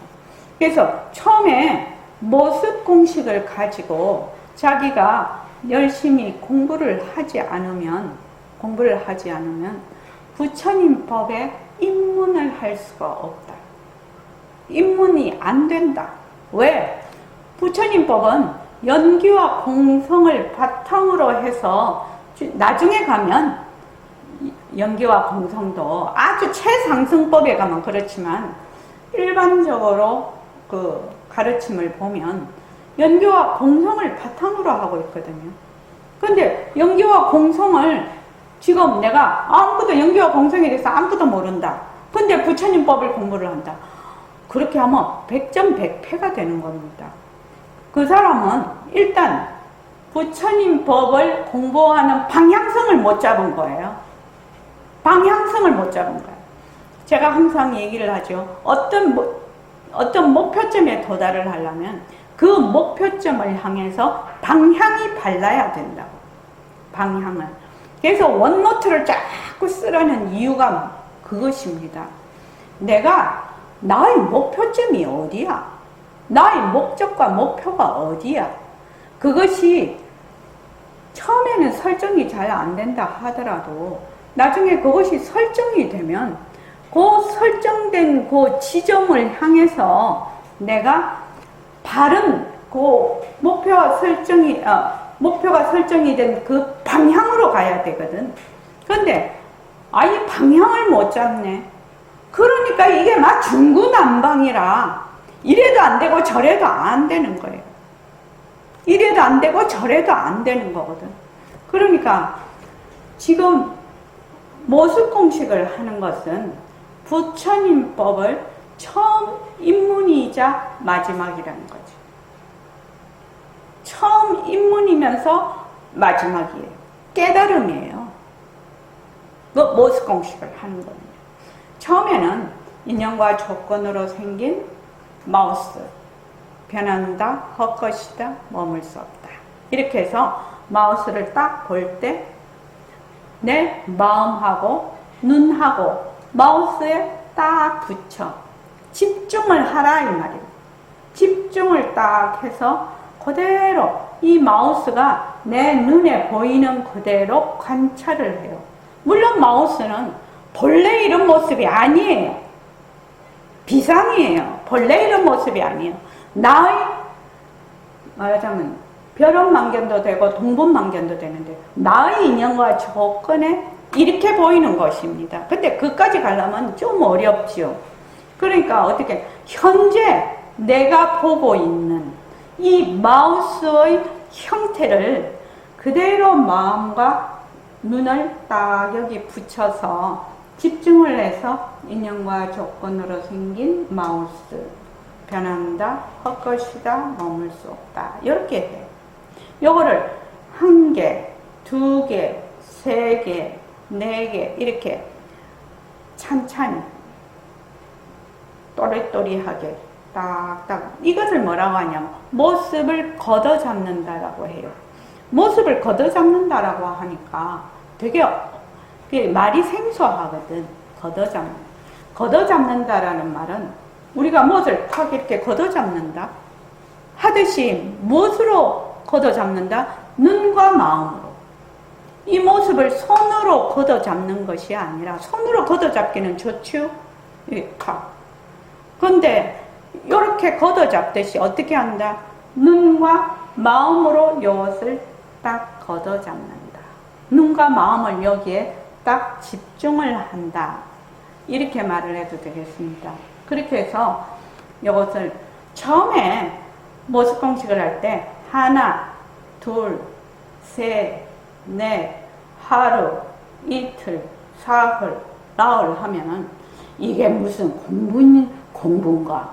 그래서 처음에 모습공식을 가지고 자기가 열심히 공부를 하지 않으면 부처님 법에 입문을 할 수가 없다. 입문이 안 된다. 왜? 부처님 법은 연기와 공성을 바탕으로 해서 나중에 가면 연기와 공성도 아주 최상승법에 가면 그렇지만 일반적으로 그 가르침을 보면 연기와 공성을 바탕으로 하고 있거든요. 근데 연기와 공성을 지금 내가 아무것도 연기와 공성에 대해서 아무것도 모른다. 근데 부처님 법을 공부를 한다. 그렇게 하면 100점 100패가 되는 겁니다. 그 사람은 일단 부처님 법을 공부하는 방향성을 못 잡은 거예요. 방향성을 못 잡은 거예요. 제가 항상 얘기를 하죠. 어떤 목표점에 도달을 하려면 그 목표점을 향해서 방향이 발라야 된다고. 방향을. 그래서 원노트를 자꾸 쓰라는 이유가 그것입니다. 내가 나의 목표점이 어디야? 나의 목적과 목표가 어디야? 그것이 처음에는 설정이 잘 안 된다 하더라도 나중에 그것이 설정이 되면 그 설정된 그 지점을 향해서 내가 바른 그 목표가 설정이 된 그 방향으로 가야 되거든. 그런데 아예 방향을 못 잡네. 그러니까 이게 막 중구난방이라 이래도 안 되고 저래도 안 되는 거예요. 이래도 안 되고 저래도 안 되는 거거든. 그러니까 지금 모습공식을 하는 것은 부처님 법을 처음 입문이자 마지막이라는 거죠. 처음 입문이면서 마지막이에요. 깨달음이에요. 그 모습공식을 하는 겁니다. 처음에는 인연과 조건으로 생긴 마우스, 변한다, 헛것이다, 머물 수 없다. 이렇게 해서 마우스를 딱 볼 때 내 마음하고 눈하고 마우스에 딱 붙여 집중을 하라 이 말이에요. 집중을 딱 해서 그대로 이 마우스가 내 눈에 보이는 그대로 관찰을 해요. 물론 마우스는 본래 이런 모습이 아니에요. 비상이에요. 본래 이런 모습이 아니에요. 나의 말하자면 벼룩만견도 되고 동분만견도 되는데 나의 인연과 조건에 이렇게 보이는 것입니다. 근데 그까지 가려면 좀 어렵지요. 그러니까 어떻게 현재 내가 보고 있는 이 마우스의 형태를 그대로 마음과 눈을 딱 여기 붙여서 집중을 해서 인연과 조건으로 생긴 마우스, 변한다, 헛것이다, 머물 수 없다. 이렇게 해요. 요거를 한 개, 두 개, 세 개, 네 개 이렇게 찬찬히 또리또리하게 딱딱 이것을 뭐라고 하냐면 모습을 걷어잡는다라고 해요. 모습을 걷어잡는다라고 하니까 되게 말이 생소하거든. 걷어잡는다라는 말은 우리가 무엇을 탁 이렇게 걷어잡는다 하듯이 무엇으로 걷어잡는다? 눈과 마음으로. 이 모습을 손으로 걷어잡는 것이 아니라 손으로 걷어잡기는 좋죠. 탁. 근데 이렇게 걷어잡듯이 어떻게 한다? 눈과 마음으로 이것을 딱 걷어잡는다. 눈과 마음을 여기에 딱 집중을 한다. 이렇게 말을 해도 되겠습니다. 그렇게 해서 이것을 처음에 모습 공식을 할 때 하나, 둘, 셋, 넷, 하루, 이틀, 사흘, 나흘 하면은 이게 무슨 공부가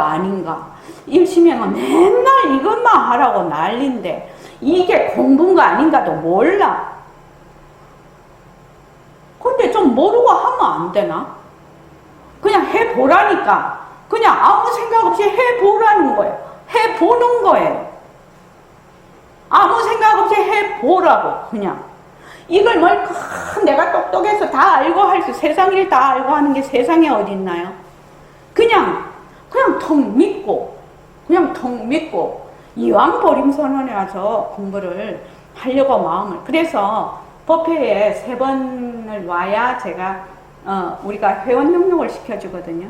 아닌가. 열심히 하면 맨날 이것만 하라고 난리인데 이게 공부가 아닌가도 몰라. 근데 좀 모르고 하면 안 되나? 그냥 해보라니까. 그냥 아무 생각 없이 해보라는 거예요. 해보는 거예요. 아무 생각 없이 해보라고, 그냥. 이걸 내가 똑똑해서 다 알고 세상 일 다 알고 하는 게 세상에 어디 있나요? 그냥 통 믿고, 이왕 보림선언에 와서 공부를 하려고 마음을, 그래서 법회에 3번을 와야 제가, 우리가 회원 등록을 시켜주거든요.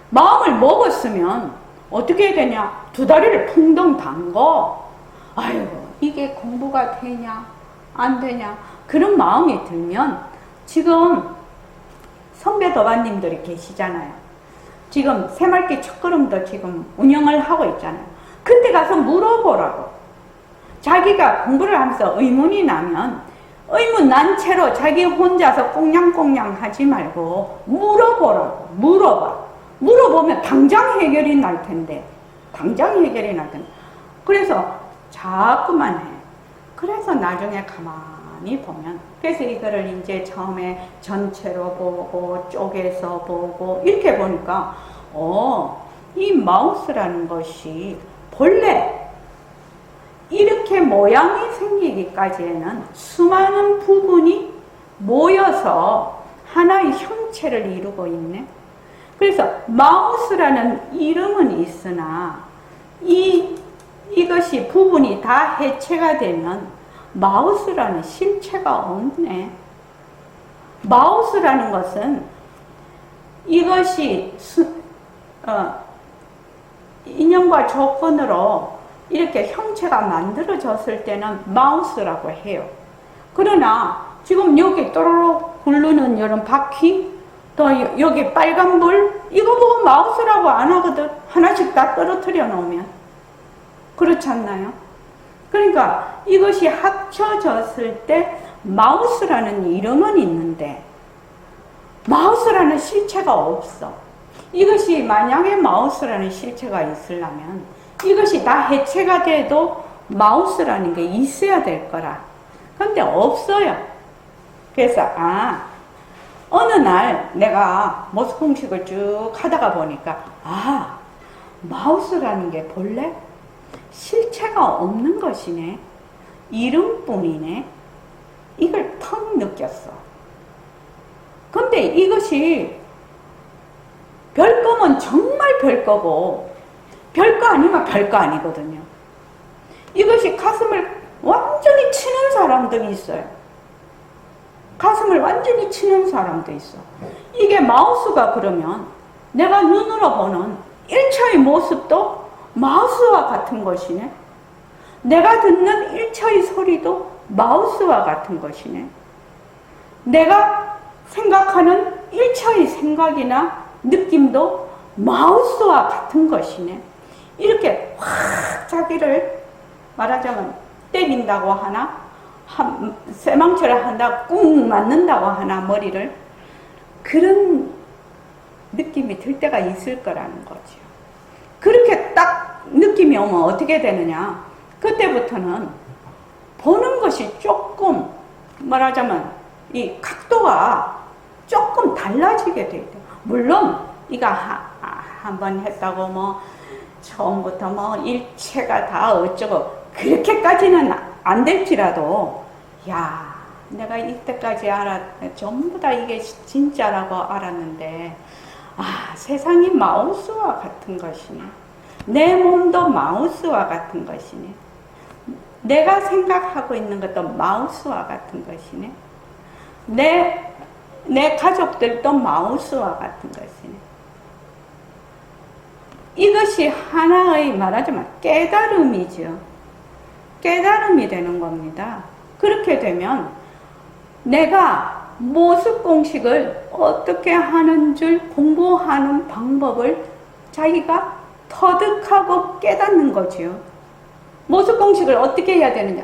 마음을 먹었으면 어떻게 해야 되냐? 2다리를 풍덩 담고, 아이고, 이게 공부가 되냐? 안 되냐? 그런 마음이 들면, 지금 선배 도반님들이 계시잖아요. 지금 새말기 첫걸음도 지금 운영을 하고 있잖아요. 그때 가서 물어보라고. 자기가 공부를 하면서 의문이 나면 의문 난 채로 자기 혼자서 꽁냥꽁냥 하지 말고 물어보라고. 물어보면 당장 해결이 날 텐데. 그래서 자꾸만 해. 그래서 나중에 가만히 보면, 그래서 이거를 이제 처음에 전체로 보고 쪼개서 보고 이렇게 보니까 이 마우스라는 것이 본래 이렇게 모양이 생기기까지에는 수많은 부분이 모여서 하나의 형체를 이루고 있네. 그래서 마우스라는 이름은 있으나 이것이 부분이 다 해체가 되면 마우스라는 실체가 없네. 마우스라는 것은 이것이 인연과 조건으로 이렇게 형체가 만들어졌을 때는 마우스라고 해요. 그러나 지금 여기 또로록 굴르는 이런 바퀴, 또 여기 빨간불, 이거 보고 마우스라고 안 하거든. 하나씩 다 떨어뜨려 놓으면. 그렇지 않나요? 그러니까 이것이 합쳐졌을 때 마우스라는 이름은 있는데 마우스라는 실체가 없어. 이것이 만약에 마우스라는 실체가 있으려면 이것이 다 해체가 돼도 마우스라는 게 있어야 될 거라. 근데 없어요. 그래서 어느 날 내가 모습 공식을 쭉 하다가 보니까 마우스라는 게 본래 실체가 없는 것이네. 이름뿐이네. 이걸 턱 느꼈어. 근데 이것이 별거면 정말 별거고 별거 아니면 별거 아니거든요. 이것이 가슴을 완전히 치는 사람들이 있어요. 가슴을 완전히 치는 사람도 있어. 이게 마우스가 그러면 내가 눈으로 보는 1초의 모습도 마우스와 같은 것이네. 내가 듣는 1초의 소리도 마우스와 같은 것이네. 내가 생각하는 1초의 생각이나 느낌도 마우스와 같은 것이네. 이렇게 확 자기를 말하자면 때린다고 하나, 쇠망치를 한다, 꾹 맞는다고 하나, 머리를. 그런 느낌이 들 때가 있을 거라는 거죠. 그렇게 딱 느낌이 오면 어떻게 되느냐? 그때부터는 보는 것이 조금 말하자면 이 각도가 조금 달라지게 돼요. 물론 이거 한 번 했다고 뭐 처음부터 뭐 일체가 다 어쩌고 그렇게까지는 안 될지라도 야 내가 이때까지 전부 다 이게 진짜라고 알았는데 세상이 마우스와 같은 것이네. 내 몸도 마우스와 같은 것이네. 내가 생각하고 있는 것도 마우스와 같은 것이네. 내 가족들도 마우스와 같은 것이네. 이것이 하나의 말하자면 깨달음이죠. 깨달음이 되는 겁니다. 그렇게 되면 내가 모습 공식을 어떻게 하는 줄 공부하는 방법을 자기가 터득하고 깨닫는 거지요. 모습 공식을 어떻게 해야 되느냐?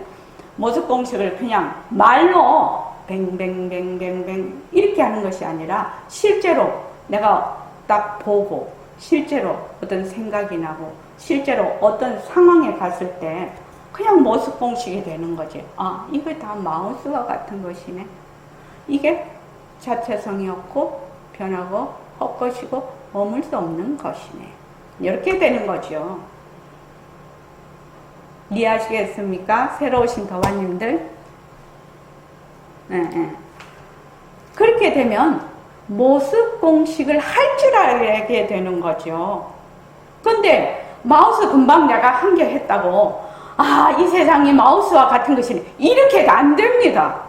모습 공식을 그냥 말로 뱅뱅뱅뱅뱅 이렇게 하는 것이 아니라 실제로 내가 딱 보고 실제로 어떤 생각이 나고 실제로 어떤 상황에 갔을 때 그냥 모습 공식이 되는 거지. 이거 다 마우스와 같은 것이네. 이게 자체성이 없고 변하고 헛것이고 머물 수 없는 것이네. 이렇게 되는 거죠. 이해하시겠습니까? 새로 오신 도화님들. 네. 그렇게 되면 모습 공식을 할 줄 알게 되는 거죠. 근데 마우스 금방 내가 한 개 했다고 이 세상이 마우스와 같은 것이네. 이렇게가 안 됩니다.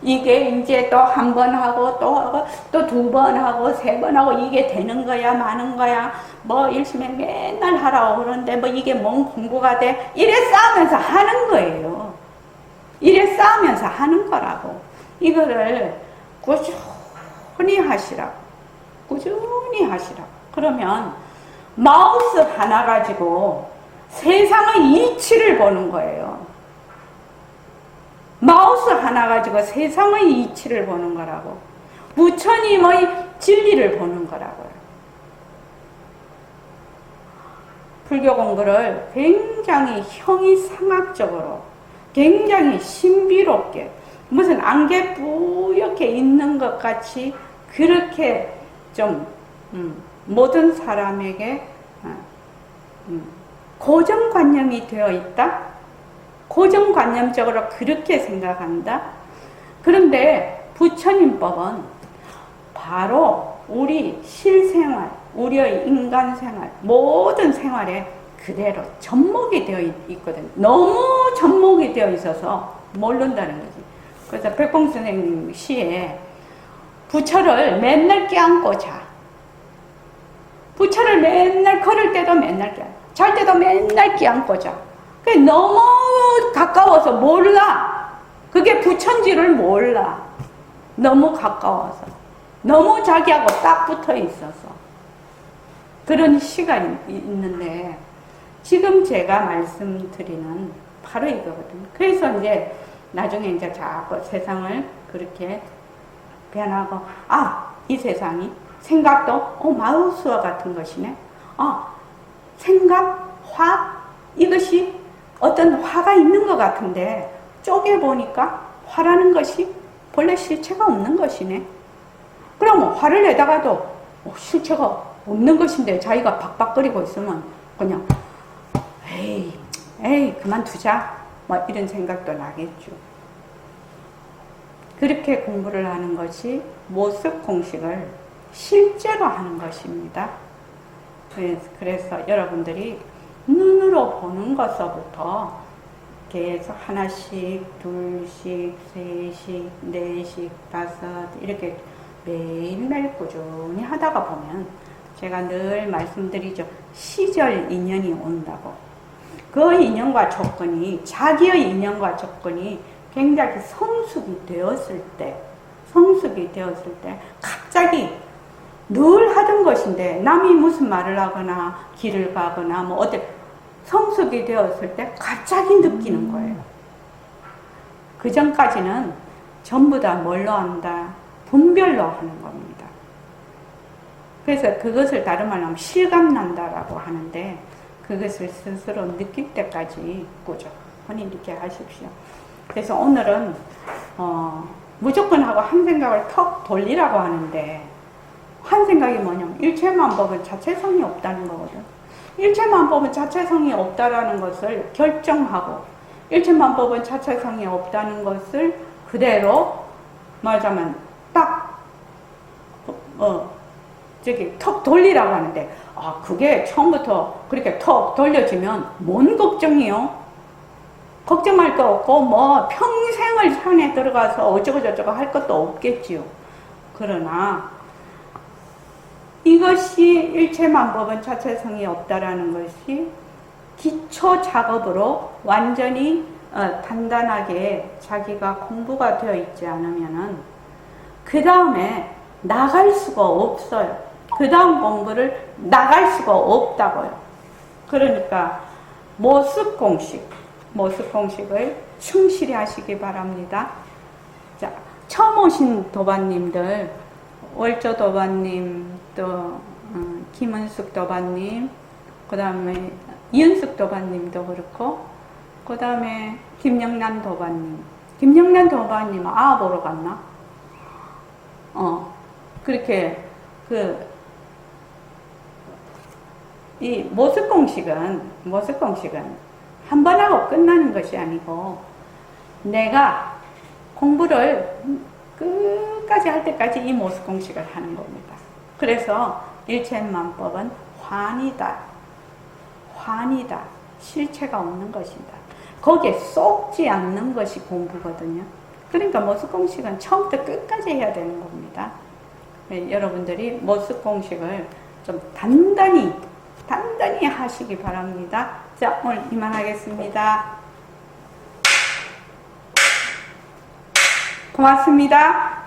이게 이제 또 한 번 하고 또 하고 또 두 번 하고 세 번 하고 이게 되는 거야 마는 거야 뭐 열심히 맨날 하라고 그러는데 뭐 이게 뭔 공부가 돼? 이래 싸우면서 하는 거예요. 이래 싸우면서 하는 거라고. 이거를 꾸준히 하시라고. 꾸준히 하시라고. 그러면 마우스 하나 가지고 세상의 이치를 보는 거예요. 마우스 하나 가지고 세상의 이치를 보는 거라고. 부처님의 진리를 보는 거라고요. 불교 공부를 굉장히 형이상학적으로 굉장히 신비롭게 무슨 안개 뿌옇게 있는 것 같이 그렇게 좀 모든 사람에게 고정관념이 되어 있다. 고정관념적으로 그렇게 생각한다. 그런데 부처님법은 바로 우리 실생활, 우리의 인간생활, 모든 생활에 그대로 접목이 되어 있거든요. 너무 접목이 되어 있어서 모른다는 거지. 그래서 백봉 선생님 시에 부처를 맨날 껴안고 자. 부처를 맨날 걸을 때도 맨날 껴안고 잘 때도 맨날 껴안고 자. 그게 너무 가까워서 몰라. 그게 부처인지를 몰라. 너무 가까워서. 너무 자기하고 딱 붙어 있어서. 그런 시가 있는데 지금 제가 말씀드리는 바로 이거거든요. 그래서 이제 나중에 이제 자꾸 세상을 그렇게 변하고 이 세상이 생각도 마우스와 같은 것이네. 생각, 화 이것이 어떤 화가 있는 것 같은데 쪼개보니까 화라는 것이 본래 실체가 없는 것이네. 그러면 화를 내다가도 실체가 없는 것인데 자기가 박박거리고 있으면 그냥 에이 그만두자 뭐 이런 생각도 나겠죠. 그렇게 공부를 하는 것이 모습 공식을 실제로 하는 것입니다. 그래서 여러분들이 눈으로 보는 것서부터 계속 하나씩, 둘씩, 셋씩, 넷씩, 다섯 이렇게 매일매일 꾸준히 하다가 보면 제가 늘 말씀드리죠. 시절 인연이 온다고. 그 인연과 조건이 자기의 인연과 조건이 굉장히 성숙이 되었을 때 갑자기 늘 하던 것인데 남이 무슨 말을 하거나 길을 가거나 뭐 어때 성숙이 되었을 때 갑자기 느끼는 거예요. 그 전까지는 전부 다 뭘로 한다? 분별로 하는 겁니다. 그래서 그것을 다른 말로 하면 실감난다라고 하는데 그것을 스스로 느낄 때까지 꾸준히 이렇게 하십시오. 그래서 오늘은 무조건 하고 한 생각을 턱 돌리라고 하는데, 한 생각이 뭐냐면 일체만법은 자체성이 없다는 거거든. 일체만법은 자체성이 없다라는 것을 결정하고, 일체만법은 자체성이 없다는 것을 그대로 말하자면 딱 턱 돌리라고 하는데, 그게 처음부터 그렇게 턱 돌려지면 뭔 걱정이요? 걱정할 거 없고 뭐 평생을 산에 들어가서 어쩌고저쩌고 할 것도 없겠지요. 그러나 이것이 일체만법은 자체성이 없다라는 것이 기초 작업으로 완전히 단단하게 자기가 공부가 되어 있지 않으면은 그 다음에 나갈 수가 없어요. 그 다음 공부를 나갈 수가 없다고요. 그러니까 모습공식을 충실히 하시기 바랍니다. 자, 처음 오신 도반님들, 월조 도반님, 또 김은숙 도반님, 그 다음에 이은숙 도반님도 그렇고, 그 다음에 김영란 도반님. 김영란 도반님은 보러 갔나? 그렇게 이 모습공식은 한 번 하고 끝나는 것이 아니고, 내가 공부를 끝까지 할 때까지 이 모습공식을 하는 겁니다. 그래서 일체만법은 환이다. 실체가 없는 것이다. 거기에 쏙지 않는 것이 공부거든요. 그러니까 모습공식은 처음부터 끝까지 해야 되는 겁니다. 여러분들이 모습공식을 좀 단단히 하시기 바랍니다. 자, 오늘 이만하겠습니다. 고맙습니다.